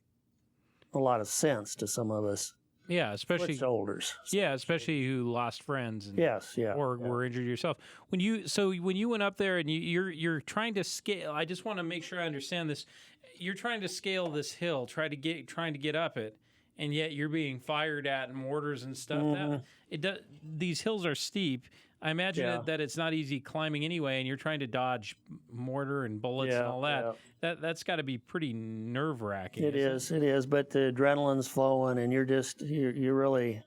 a lot of sense to some of us. Yeah, especially shoulders. Yeah, especially who lost friends. And, or were injured yourself. When you went up there and you're trying to scale, I just want to make sure I understand this. You're trying to scale this hill, trying to get up it, and yet you're being fired at and mortars and stuff. These hills are steep. I imagine that it's not easy climbing anyway, and you're trying to dodge mortar and bullets and all that. That's got to be pretty nerve-wracking. It is. But the adrenaline's flowing, and you're really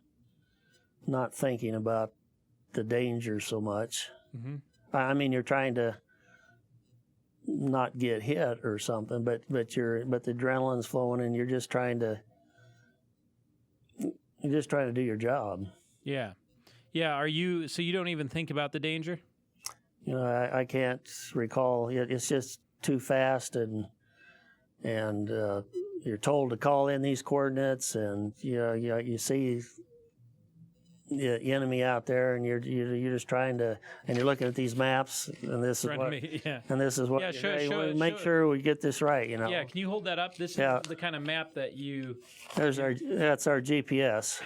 not thinking about the danger so much. Mm-hmm. I mean, you're trying to not get hit or something, but the adrenaline's flowing, and you're just trying to do your job. Yeah. So you don't even think about the danger? I can't recall. It's just too fast, and you're told to call in these coordinates, and you see the enemy out there, and you're just trying to, and you're looking at these maps, and this is what, and this is what. Yeah, make sure we get this right. Yeah, can you hold that up? This is the kind of map that you. That's our GPS.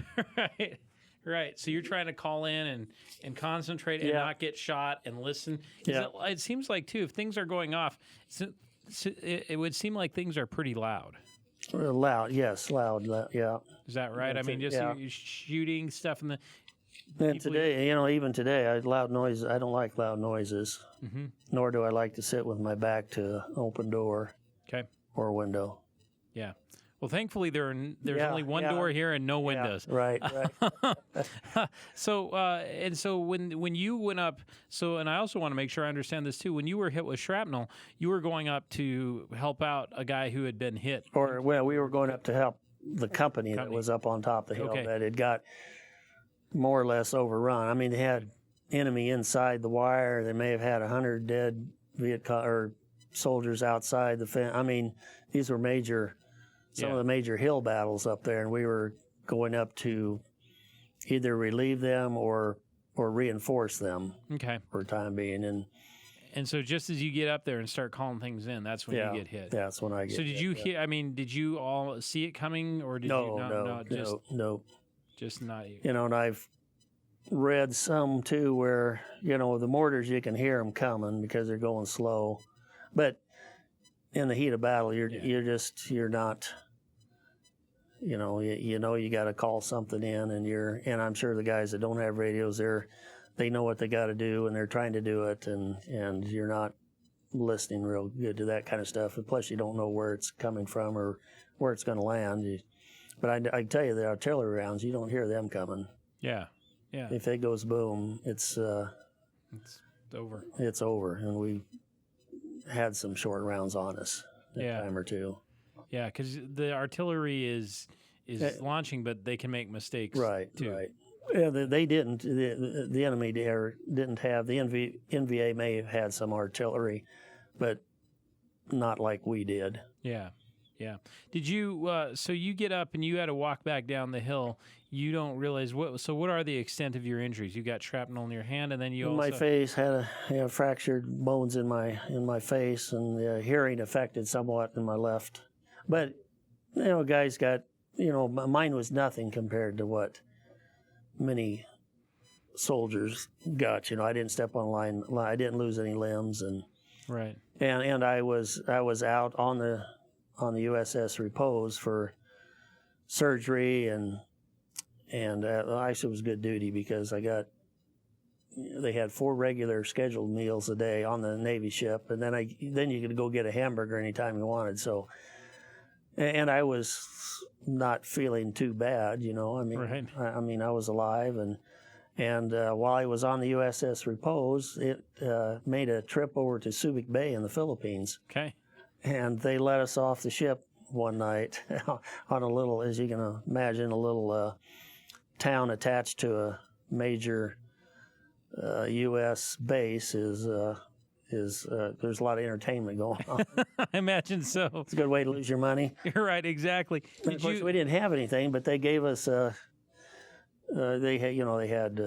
Right. So you're trying to call in and concentrate and not get shot and listen. It seems like too, if things are going off, it would seem like things are pretty loud. Loud, yes, loud. Yeah. Is that right? I mean, just you're shooting stuff in the. And today, even today, loud noise. I don't like loud noises. Mm-hmm. Nor do I like to sit with my back to an open door. Okay. Or window. Yeah. Well, thankfully there's only one door here and no windows. Right. So when you went up, and I also want to make sure I understand this too. When you were hit with shrapnel, you were going up to help out a guy who had been hit. We were going up to help the company that was up on top of the hill that had got more or less overrun. I mean, they had enemy inside the wire. They may have had 100 dead Viet Cong or soldiers outside the fence. I mean, these were some of the major hill battles up there, and we were going up to either relieve them or reinforce them. Okay. For the time being, and so just as you get up there and start calling things in, that's when you get hit. That's when I get. So did you hear? I mean, did you all see it coming, or did you not? No. Just not you. And I've read some too where the mortars, you can hear them coming because they're going slow, but in the heat of battle, you're not. You got to call something in, and I'm sure the guys that don't have radios, they know what they got to do, and they're trying to do it, and you're not listening real good to that kind of stuff. And plus, you don't know where it's coming from or where it's going to land. But I can tell you, the artillery rounds, you don't hear them coming. Yeah. If it goes boom, it's over. It's over, and we had some short rounds on us a time or two. Yeah, because the artillery is launching, but they can make mistakes. Right, too. Right. Yeah, they didn't. The enemy didn't have. The NVA may have had some artillery, but not like we did. Yeah. Did you? So you get up and you had to walk back down the hill. You don't realize what. So what are the extent of your injuries? You got shrapnel in your hand, and then you my face had fractured bones in my face, and the hearing affected somewhat in my left. But guys got mine was nothing compared to what many soldiers got. I didn't step on line. I didn't lose any limbs, and right. And I was out on the USS Repose for surgery, and actually it was good duty because they had 4 regular scheduled meals a day on the Navy ship, and then you could go get a hamburger anytime you wanted. So, and I was not feeling too bad, I mean, right. I mean, I was alive, and while I was on the USS Repose, it made a trip over to Subic Bay in the Philippines. Okay. And they let us off the ship one night on a little, as you can imagine, a little town attached to a major U.S. base. There's a lot of entertainment going on. I imagine so. It's a good way to lose your money. You're right, exactly. Of course, we didn't have anything, but they gave us. They had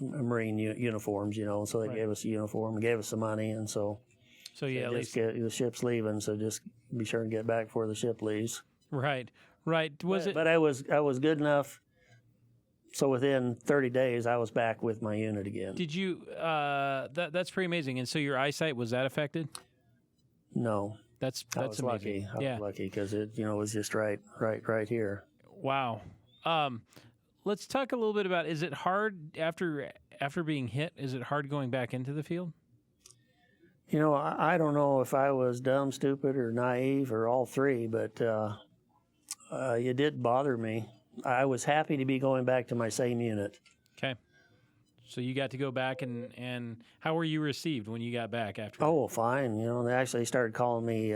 Marine uniforms, so they gave us a uniform and gave us some money, and so. So yeah, at least the ship's leaving, so just be sure and get back before the ship leaves. Right. But I was good enough. So within 30 days, I was back with my unit again. Did you? That's pretty amazing. And so your eyesight, was that affected? No. That's I was amazing. lucky. I was lucky because it, was just right here. Wow. Let's talk a little bit about, is it hard after being hit? Is it hard going back into the field? I don't know if I was dumb, stupid, or naive, or all three, but it did bother me. I was happy to be going back to my same unit. Okay. So you got to go back, and how were you received when you got back after? Oh, fine. They actually started calling me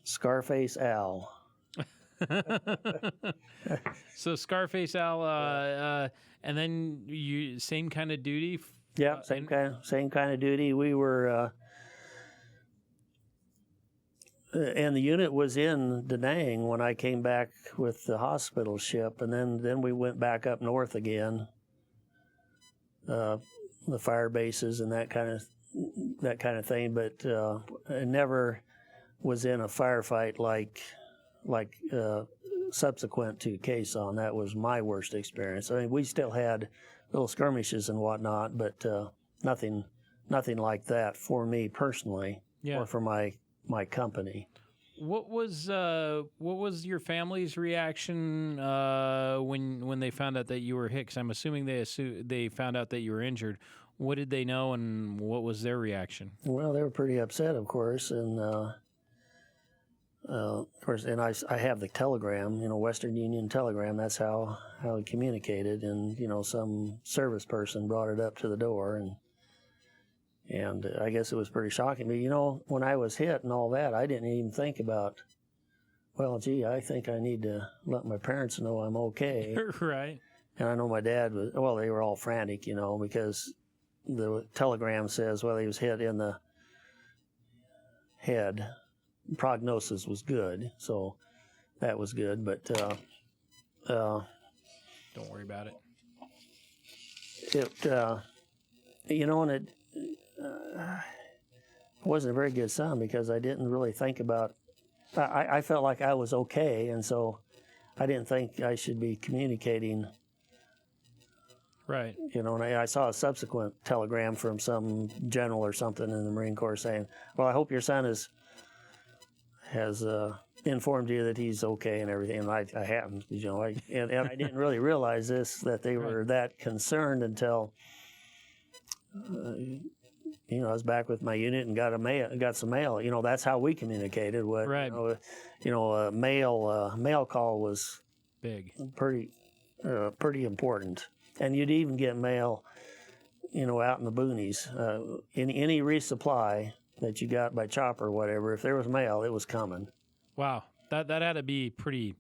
Scarface Al. So Scarface Al, and then you same kind of duty. Yeah, same kind of duty. We were, and the unit was in Da Nang when I came back with the hospital ship, and then we went back up north again. The fire bases and that kind of thing, but I never was in a firefight like subsequent to Quezon. That was my worst experience. I mean, we still had little skirmishes and whatnot, but nothing like that for me personally, or for my company. What was your family's reaction when they found out that you were hit? 'Cause I'm assuming they found out that you were injured. What did they know, and what was their reaction? Well, they were pretty upset, of course, and I have the telegram, Western Union telegram. That's how we communicated, and some service person brought it up to the door, and I guess it was pretty shocking. But when I was hit and all that, I didn't even think about, well, gee, I think I need to let my parents know I'm okay. Right. And I know my dad was, well, they were all frantic, because the telegram says, well, he was hit in the head. Prognosis was good, so that was good. But don't worry about it. And it wasn't a very good sign because I didn't really think about. I felt like I was okay, and so I didn't think I should be communicating. Right. And I saw a subsequent telegram from some general or something in the Marine Corps saying, "Well, I hope your son has informed you that he's okay and everything." And I haven't, and I didn't really realize that they were that concerned until I was back with my unit and got some mail. That's how we communicated. A mail call was big, pretty important. And you'd even get mail, out in the boonies. Any resupply that you got by chopper or whatever, if there was mail, it was coming. Wow, that had to be a pretty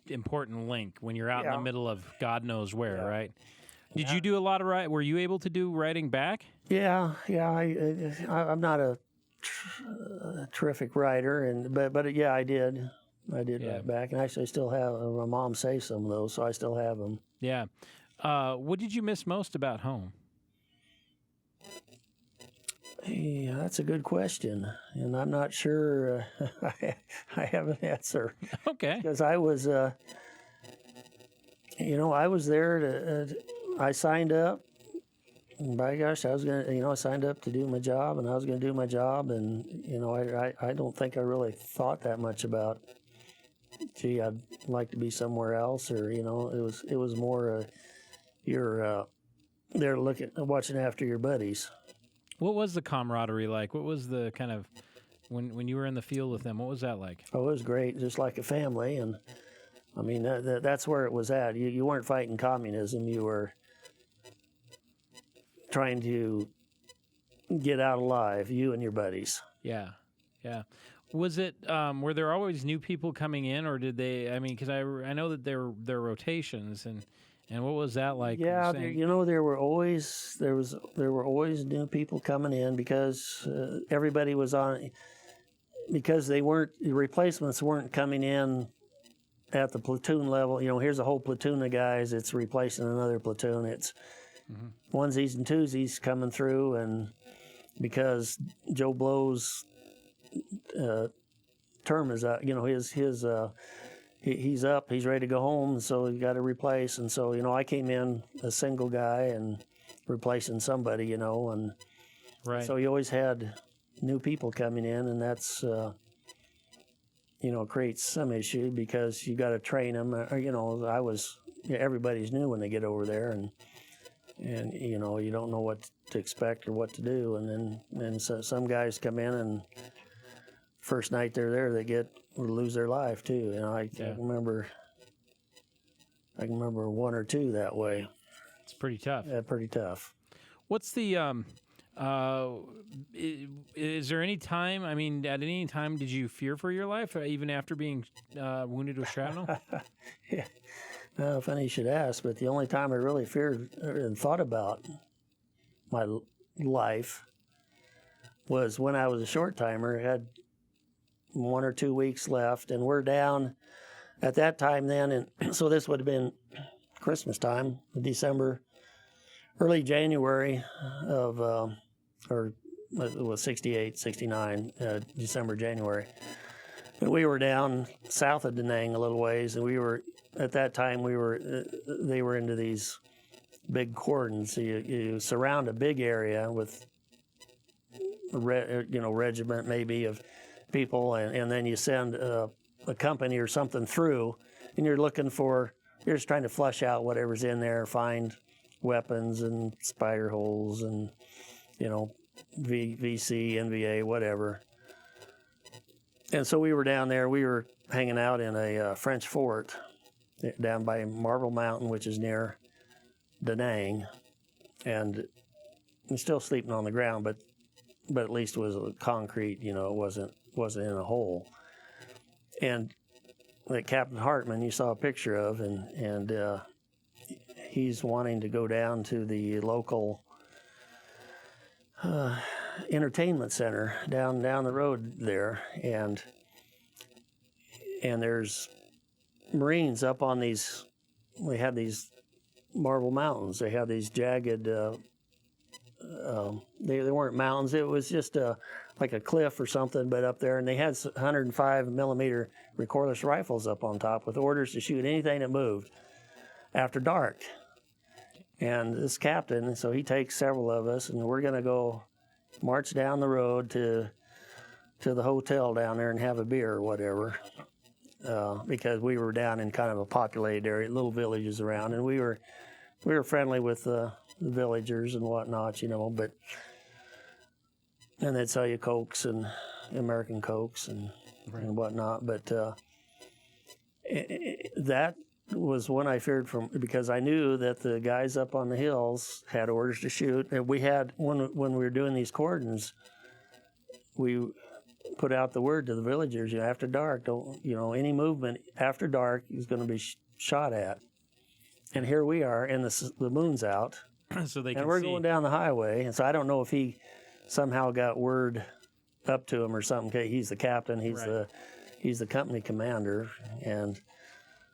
important link when you're out in the middle of God knows where, right? Did you do a lot of writing? Were you able to do writing back? Yeah. I'm not a terrific writer, but yeah, I did. I did write back, and actually I still have my mom saved some of those, so I still have them. Yeah. What did you miss most about home? Yeah, that's a good question, and I'm not sure I have an answer. Okay. Because I was, I was there to. I signed up. And by gosh, I was gonna, I signed up to do my job, and I was gonna do my job, and I don't think I really thought that much about. Gee, I'd like to be somewhere else, or it was more you're there watching after your buddies. What was the camaraderie like? What was the kind of when you were in the field with them? What was that like? Oh, it was great, just like a family, and I mean that's where it was at. You weren't fighting communism; you were trying to get out alive, you and your buddies. Yeah. Was it? Were there always new people coming in, or did they? I mean, because I know that there were rotations, and what was that like? Yeah, there were always new people coming in because everybody was on, because the replacements weren't coming in at the platoon level. Here's a whole platoon of guys. It's replacing another platoon. It's onesies and twosies coming through, and because Joe Blow's term is up, he's up, he's ready to go home, so you got to replace. And so I came in a single guy and replacing somebody, and right. So you always had new people coming in, and that's creates some issue because you got to train them. Everybody's new when they get over there, and you don't know what to expect or what to do, and then some guys come in and first night they're there they lose their life too. I can remember one or two that way. It's pretty tough. Yeah, pretty tough. What's the is there any time, I mean, at any time did you fear for your life, even after being wounded with shrapnel? Yeah. Funny you should ask, but the only time I really feared and thought about my life was when I was a short timer. I had 1 or 2 weeks left, and we're down at that time then, and so this would have been Christmas time, December, early January of, it was 68, 69, December, January. And we were down south of Da Nang a little ways, and we were, at that time, they were into these big cordons. So you surround a big area with, regiment maybe of people, and then you send a company or something through, and you're just trying to flush out whatever's in there, find weapons and spider holes and, VC, NVA, whatever. And so we were down there. We were hanging out in a French fort down by Marble Mountain, which is near Da Nang, and I'm still sleeping on the ground, but at least it was concrete. It wasn't in a hole. And that Captain Hartman, you saw a picture of, and he's wanting to go down to the local entertainment center down the road there, and there's Marines up on these. We had these Marble Mountains. They have these jagged. They weren't mountains. It was just like a cliff or something, but up there, and they had 105 millimeter recordless rifles up on top with orders to shoot anything that moved after dark. And this captain, so he takes several of us, and we're going to go march down the road to the hotel down there and have a beer or whatever, because we were down in kind of a populated area, little villages around, and we were friendly with the villagers and whatnot, but and they'd sell you Cokes and American Cokes and whatnot, but that was one I feared because I knew that the guys up on the hills had orders to shoot. And we had, when we were doing these cordons, we put out the word to the villagers, after dark, any movement after dark is going to be shot at. And here we are, and the moon's out, so they and we're see. going down the highway. And so I don't know if he somehow got word up to him or something. He's the captain. He's the company commander, and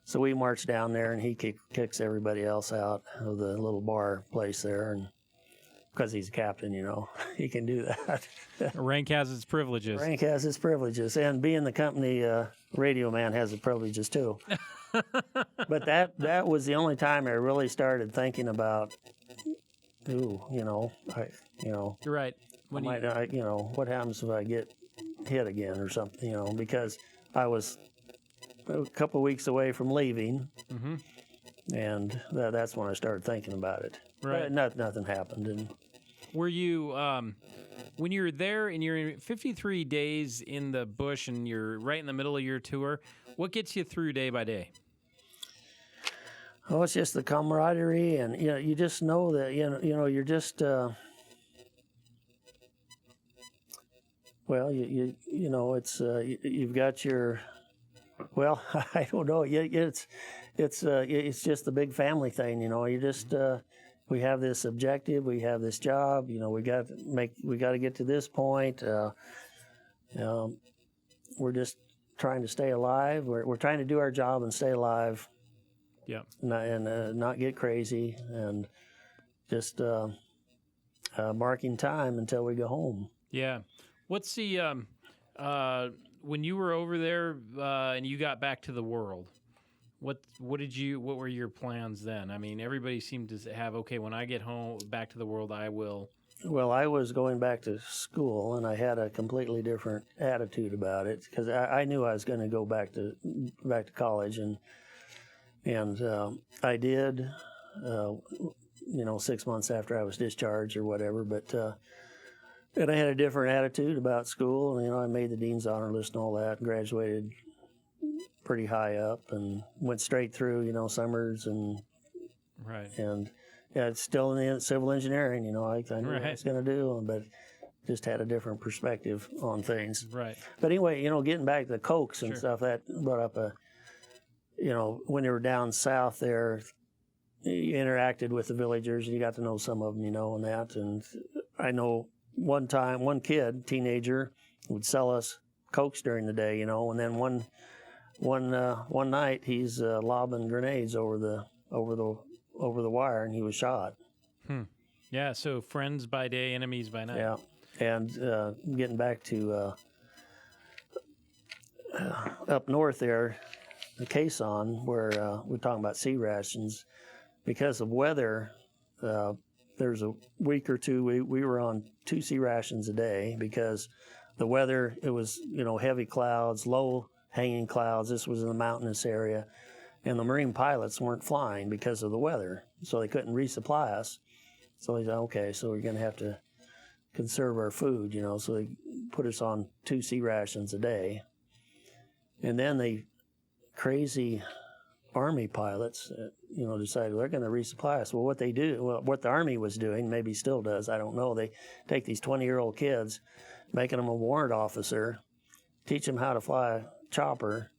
so we marched down there, and he kicks everybody else out of the little bar place there, and because he's a captain, he can do that. Rank has its privileges. Rank has its privileges, and being the company radio man has its privileges too. But that was the only time I really started thinking about, you're right. What happens if I get hit again or something, because I was a couple of weeks away from leaving, and that's when I started thinking about it. Right. But nothing happened. And were you, when you were there and you're 53 days in the bush and you're right in the middle of your tour, what gets you through day by day? Oh, it's just the camaraderie, and you just know that you're just it's you've got your. Well, I don't know. It's just the big family thing, You just we have this objective, we have this job. We got to get to this point. We're just trying to stay alive. We're trying to do our job and stay alive. Yeah. And not get crazy, and just marking time until we go home. Yeah. What's the when you were over there and you got back to the world, what were your plans then? I mean, everybody seemed to have, okay, when I get home back to the world, I will Well, I was going back to school, and I had a completely different attitude about it because I knew I was going to go back to college, and I did. 6 months after I was discharged or whatever, but and I had a different attitude about school. I made the dean's honor list and all that, graduated pretty high up, and went straight through. Summers and Right. And yeah, it's still in the civil engineering. I knew what I was going to do, but just had a different perspective on things. Right. But anyway, getting back to the Cokes and Sure. stuff, that brought up when you were down south there, you interacted with the villagers and you got to know some of them, and that. And I know one time, one kid, teenager, would sell us Cokes during the day, and then one night he's lobbing grenades over the wire, and he was shot. Yeah. So friends by day, enemies by night. Yeah. And getting back to up north there, the Quezon, where we're talking about sea rations, because of weather, there's a week or two we were on 2 sea rations a day because the weather, it was, heavy clouds, low hanging clouds. This was in the mountainous area. And the Marine pilots weren't flying because of the weather, so they couldn't resupply us. So they said, okay, so we're going to have to conserve our food, so they put us on 2 sea rations a day. And then the crazy Army pilots, decided they're going to resupply us. Well, what the Army was doing, maybe still does, I don't know, they take these 20-year-old kids, making them a warrant officer, teach them how to fly a chopper,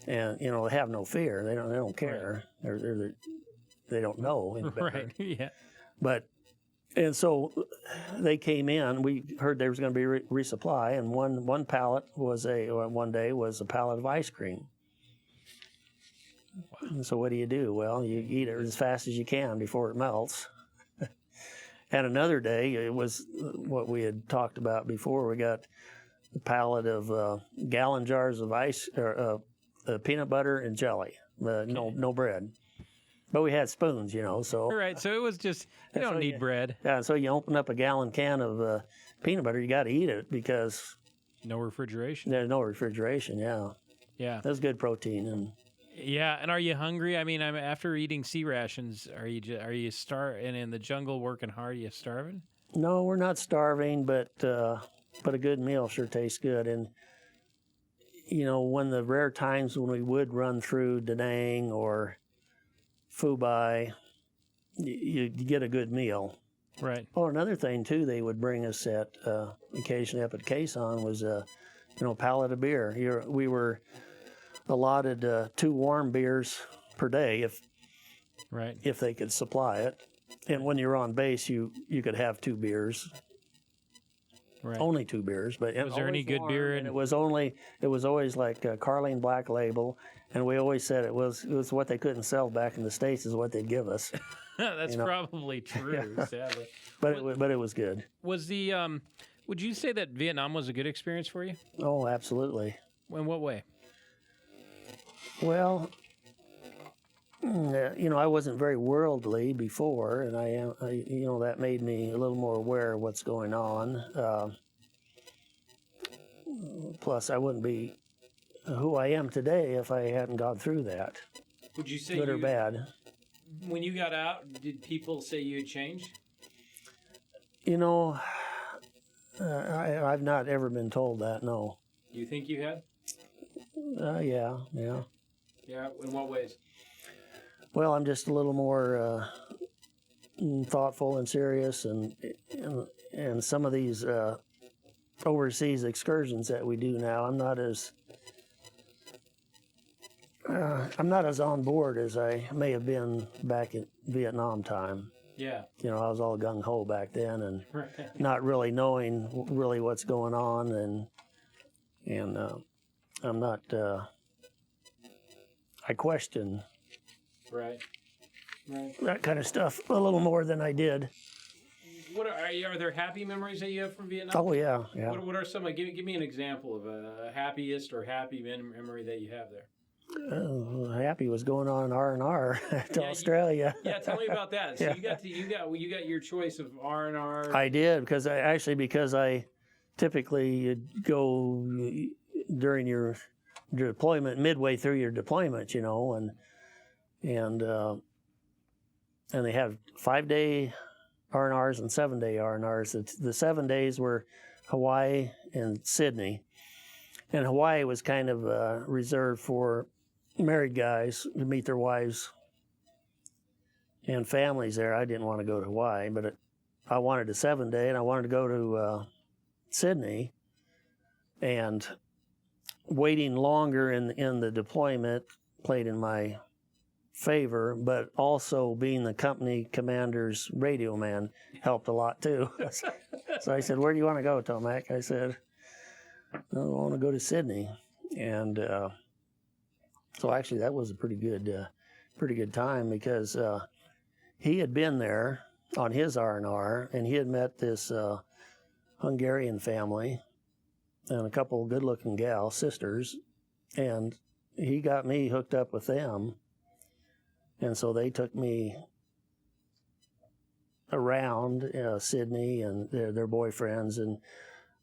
and they have no fear. They don't care. Right. They don't know any better. Right. Yeah. And so they came in. We heard there was going to be resupply, and one pallet one day was a pallet of ice cream. Wow. And so what do? Well, you eat it as fast as you can before it melts. And another day, it was what we had talked about before. We got a pallet of gallon jars of ice or peanut butter and jelly. No bread. But we had spoons, so. Right, so it was just, you don't need bread. Yeah, so you open up a gallon can of peanut butter, you got to eat it because. No refrigeration. There's no refrigeration, yeah. Yeah. That's good protein. Yeah, and are you hungry? I mean, after eating sea rations, are you starving in the jungle working hard? Are you starving? No, we're not starving, but a good meal sure tastes good. And, when the rare times when we would run through Da Nang or Phu Bai, you get a good meal. Right. Oh, another thing, too, they would bring us occasionally up at Quezon was, a pallet of beer. We were allotted 2 warm beers per day if they could supply it. And when you're on base, you could have 2 beers. Right. Only 2 beers, but was there any good beer? And it was always like Carling Black Label, and we always said it was what they couldn't sell back in the States is what they'd give us. That's probably true, sadly. But it was good. Was the would you say that Vietnam was a good experience for you? Oh, absolutely. In what way? Well, I wasn't very worldly before, and I that made me a little more aware of what's going on. Plus, I wouldn't be who I am today if I hadn't gone through that. Would you say good or bad? When you got out, did people say you had changed? I've not ever been told that. No. You think you had? Yeah. Yeah. In what ways? Well, I'm just a little more thoughtful and serious, and some of these overseas excursions that we do now, I'm not as on board as I may have been back in Vietnam time. Yeah. I was all gung ho back then, and not really knowing really what's going on, and I'm not. I question. Right. That kind of stuff a little more than I did. What are there happy memories that you have from Vietnam? Oh yeah. What are some? Give me an example of a happiest or happy memory that you have there. Happy was going on R&R to Australia. Yeah, tell me about that. So you got your choice of R&R. I did because I typically go during your deployment, midway through your deployment, and they have 5-day R&Rs and 7-day R&Rs. The 7 days were Hawaii and Sydney, and Hawaii was kind of reserved for married guys to meet their wives and families there. I didn't want to go to Hawaii, but I wanted a 7-day, and I wanted to go to Sydney. And waiting longer in the deployment played in my favor, but also being the company commander's radio man helped a lot too. So I said, "Where do you want to go, Tomek?" I said, "I want to go to Sydney." And so actually that was a pretty good time because he had been there on his R&R, and he had met this Hungarian family and a couple of good-looking gals, sisters, and he got me hooked up with them. And so they took me around Sydney and their boyfriends, and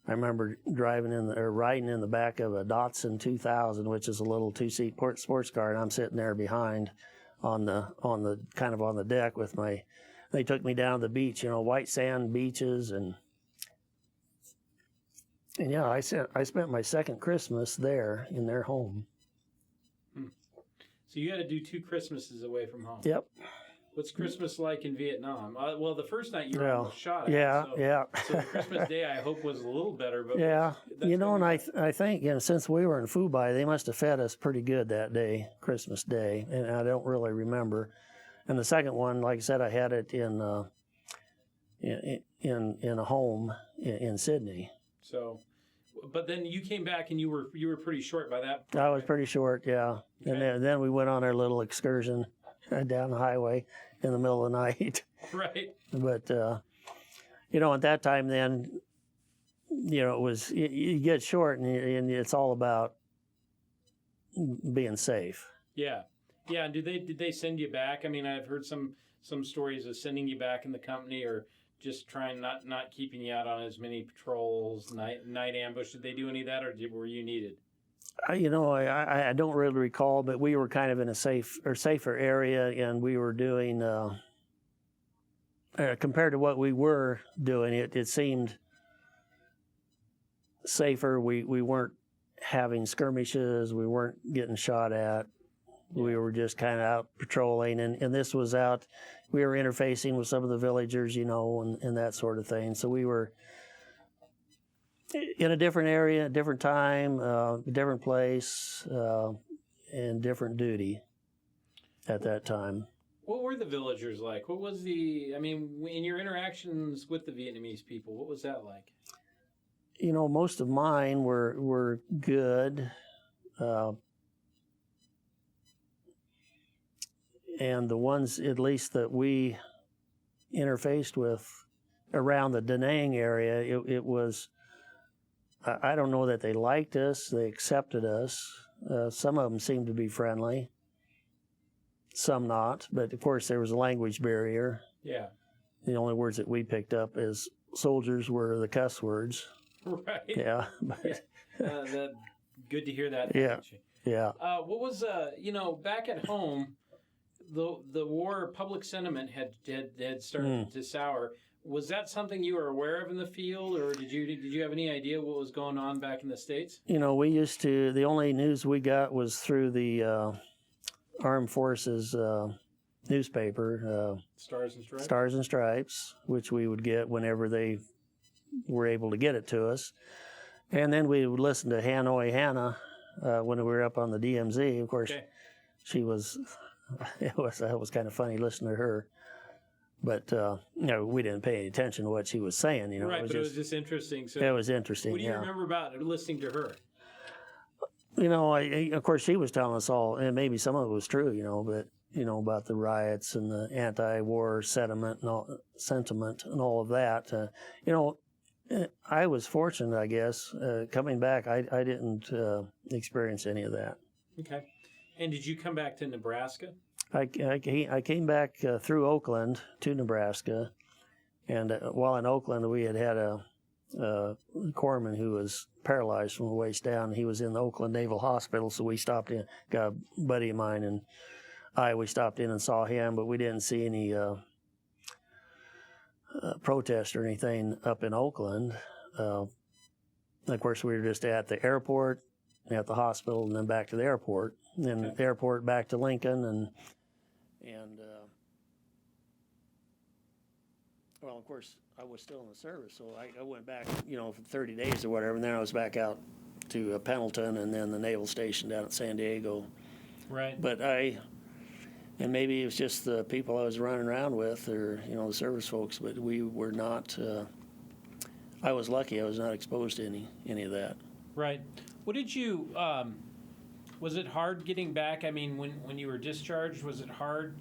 I remember riding in the back of a Datsun 2000, which is a little 2-seat sports car, and I'm sitting there behind on the kind of on the deck with my. They took me down to the beach, white sand beaches, and yeah, I spent my second Christmas there in their home. So you had to do 2 Christmases away from home. Yep. What's Christmas like in Vietnam? Well, the first night you were almost shot at. Yeah. So Christmas Day, I hope, was a little better. But yeah, and I think since we were in Phu, they must have fed us pretty good that day, Christmas Day, and I don't really remember. And the second one, like I said, I had it in a home in Sydney. So, but then you came back and you were pretty short by that point. I was pretty short, yeah. Okay. And then we went on our little excursion down the highway in the middle of the night. Right. But at that time, then, it was you get short, and it's all about being safe. Yeah. Yeah. And did they send you back? I mean, I've heard some stories of sending you back in the company, or just trying not keeping you out on as many patrols, night ambush. Did they do any of that, or were you needed? I don't really recall, but we were kind of in a safer area, and we were doing compared to what we were doing, it seemed safer. We weren't having skirmishes. We weren't getting shot at. We were just kind of out patrolling, and this was out. We were interfacing with some of the villagers, and that sort of thing. So we were in a different area, different time, different place, and different duty at that time. What were the villagers like? What was in your interactions with the Vietnamese people, what was that like? Most of mine were good. And the ones, at least, that we interfaced with around the Da Nang area, it was, I don't know that they liked us, they accepted us. Some of them seemed to be friendly, some not, but of course there was a language barrier. Yeah. The only words that we picked up as soldiers were the cuss words. Right. Yeah. Good to hear that. Yeah. Yeah. What was, back at home, the war public sentiment had started to sour. Was that something you were aware of in the field, or did you have any idea what was going on back in the States? We used to. The only news we got was through the Armed Forces newspaper, Stars and Stripes. Stars and Stripes, which we would get whenever they were able to get it to us, and then we would listen to Hanoi Hannah when we were up on the DMZ. Of course, she was. It was kind of funny listening to her, but we didn't pay any attention to what she was saying. Right, it was just interesting. So it was interesting. What do you remember about listening to her? Of course, she was telling us all, and maybe some of it was true. But about the riots and the anti-war sentiment and all of that. I was fortunate, I guess. Coming back, I didn't experience any of that. Okay. And did you come back to Nebraska? I came back through Oakland to Nebraska, and while in Oakland, we had a corpsman who was paralyzed from the waist down. He was in the Oakland Naval Hospital, so we stopped in. Got a buddy of mine and we stopped in and saw him, but we didn't see any protest or anything up in Oakland. Of course, we were just at the airport, at the hospital, and then back to the airport, and then the airport back to Lincoln, and well, of course, I was still in the service, so I went back, for 30 days or whatever, and then I was back out to Pendleton, and then the naval station down at San Diego. Right. But and maybe it was just the people I was running around with, or the service folks, but we were not. I was lucky; I was not exposed to any of that. Right. What did you? Was it hard getting back? I mean, when you were discharged, was it hard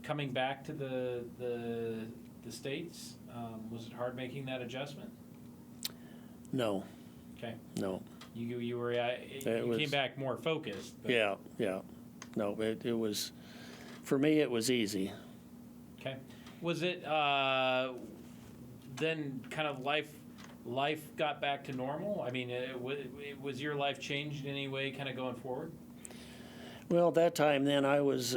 coming back to the States? Was it hard making that adjustment? No. Okay. No. You came back more focused. But. Yeah. No, it was, for me, it was easy. Okay. Was it then kind of life got back to normal? I mean, was your life changed in any way kind of going forward? Well, at that time then I was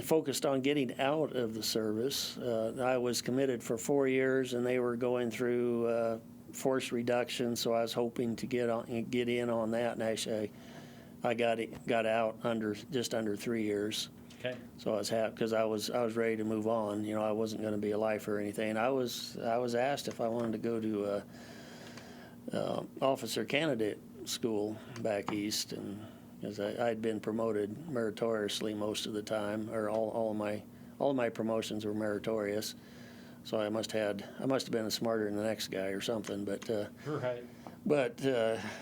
focused on getting out of the service. I was committed for 4 years, and they were going through force reduction, so I was hoping to get in on that, and actually I got out just under 3 years. Okay. So I was happy because I was ready to move on. I wasn't going to be a lifer or anything. I was asked if I wanted to go to a officer candidate school back east, and because I'd been promoted meritoriously most of the time, or all of my promotions were meritorious. So I must have been smarter than the next guy or something. But right. But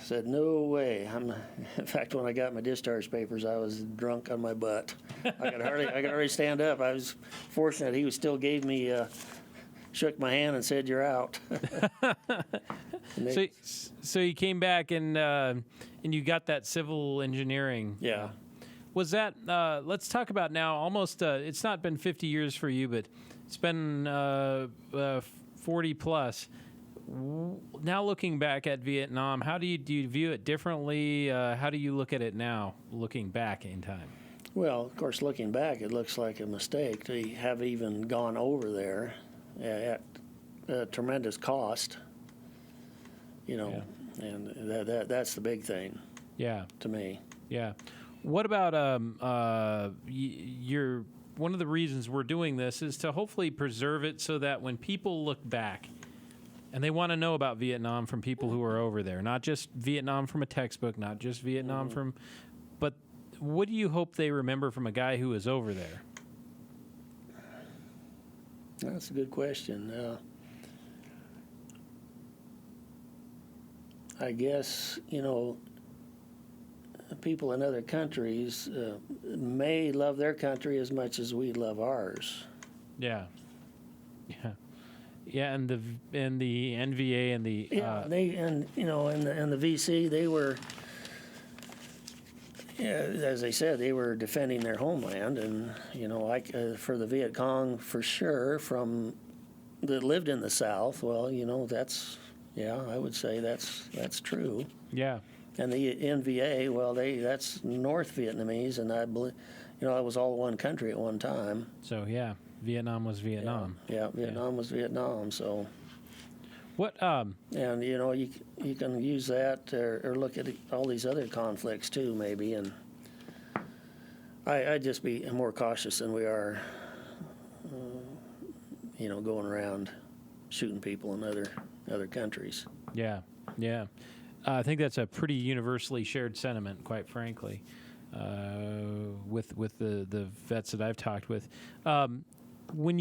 said no way. In fact, when I got my discharge papers, I was drunk on my butt. I could hardly stand up. I was fortunate he still gave me, shook my hand and said, "You're out." So you came back and you got that civil engineering. Yeah. Was that? Let's talk about now. Almost. It's not been 50 years for you, but it's been 40 plus. Now looking back at Vietnam, how do you view it differently? How do you look at it now, looking back in time? Well, of course, looking back, it looks like a mistake to have even gone over there at a tremendous cost. Yeah. And that's the big thing. Yeah. To me. Yeah. What about one of the reasons we're doing this is to hopefully preserve it so that when people look back and they want to know about Vietnam from people who are over there, not just Vietnam from a textbook, not just Vietnam from, but what do you hope they remember from a guy who was over there? That's a good question. I guess, people in other countries may love their country as much as we love ours. Yeah. Yeah. Yeah, and the NVA and the and the VC, they were, as I said, they were defending their homeland, and for the Viet Cong for sure that lived in the South. Well, I would say that's true. Yeah. And the NVA, well, that's North Vietnamese, and I believe, it was all one country at one time. So yeah. Vietnam was Vietnam. Yeah, Vietnam was Vietnam. So, what? And you can use that or look at all these other conflicts too, maybe. And I'd just be more cautious than we are, going around shooting people in other countries. Yeah, yeah. I think that's a pretty universally shared sentiment, quite frankly, with the vets that I've talked with. When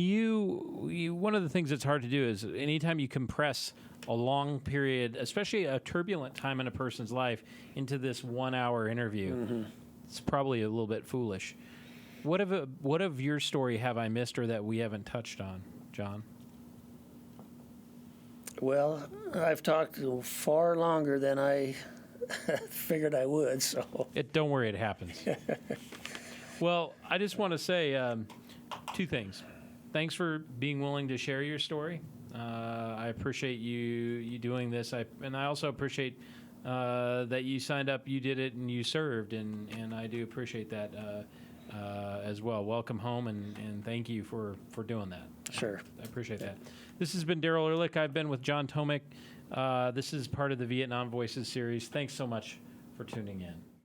one of the things that's hard to do is anytime you compress a long period, especially a turbulent time in a person's life, into this 1 hour interview, it's probably a little bit foolish. What of your story have I missed or that we haven't touched on, John? Well, I've talked far longer than I figured I would. So Don't worry, it happens. Well, I just want to say two things. Thanks for being willing to share your story. I appreciate you doing this. I also appreciate that you signed up, you did it, and you served, and I do appreciate that as well. Welcome home, and thank you for doing that. sure. I appreciate that. This has been Daryl Ehrlich. I've been with John Tomek. This is part of the Vietnam Voices series. Thanks so much for tuning in.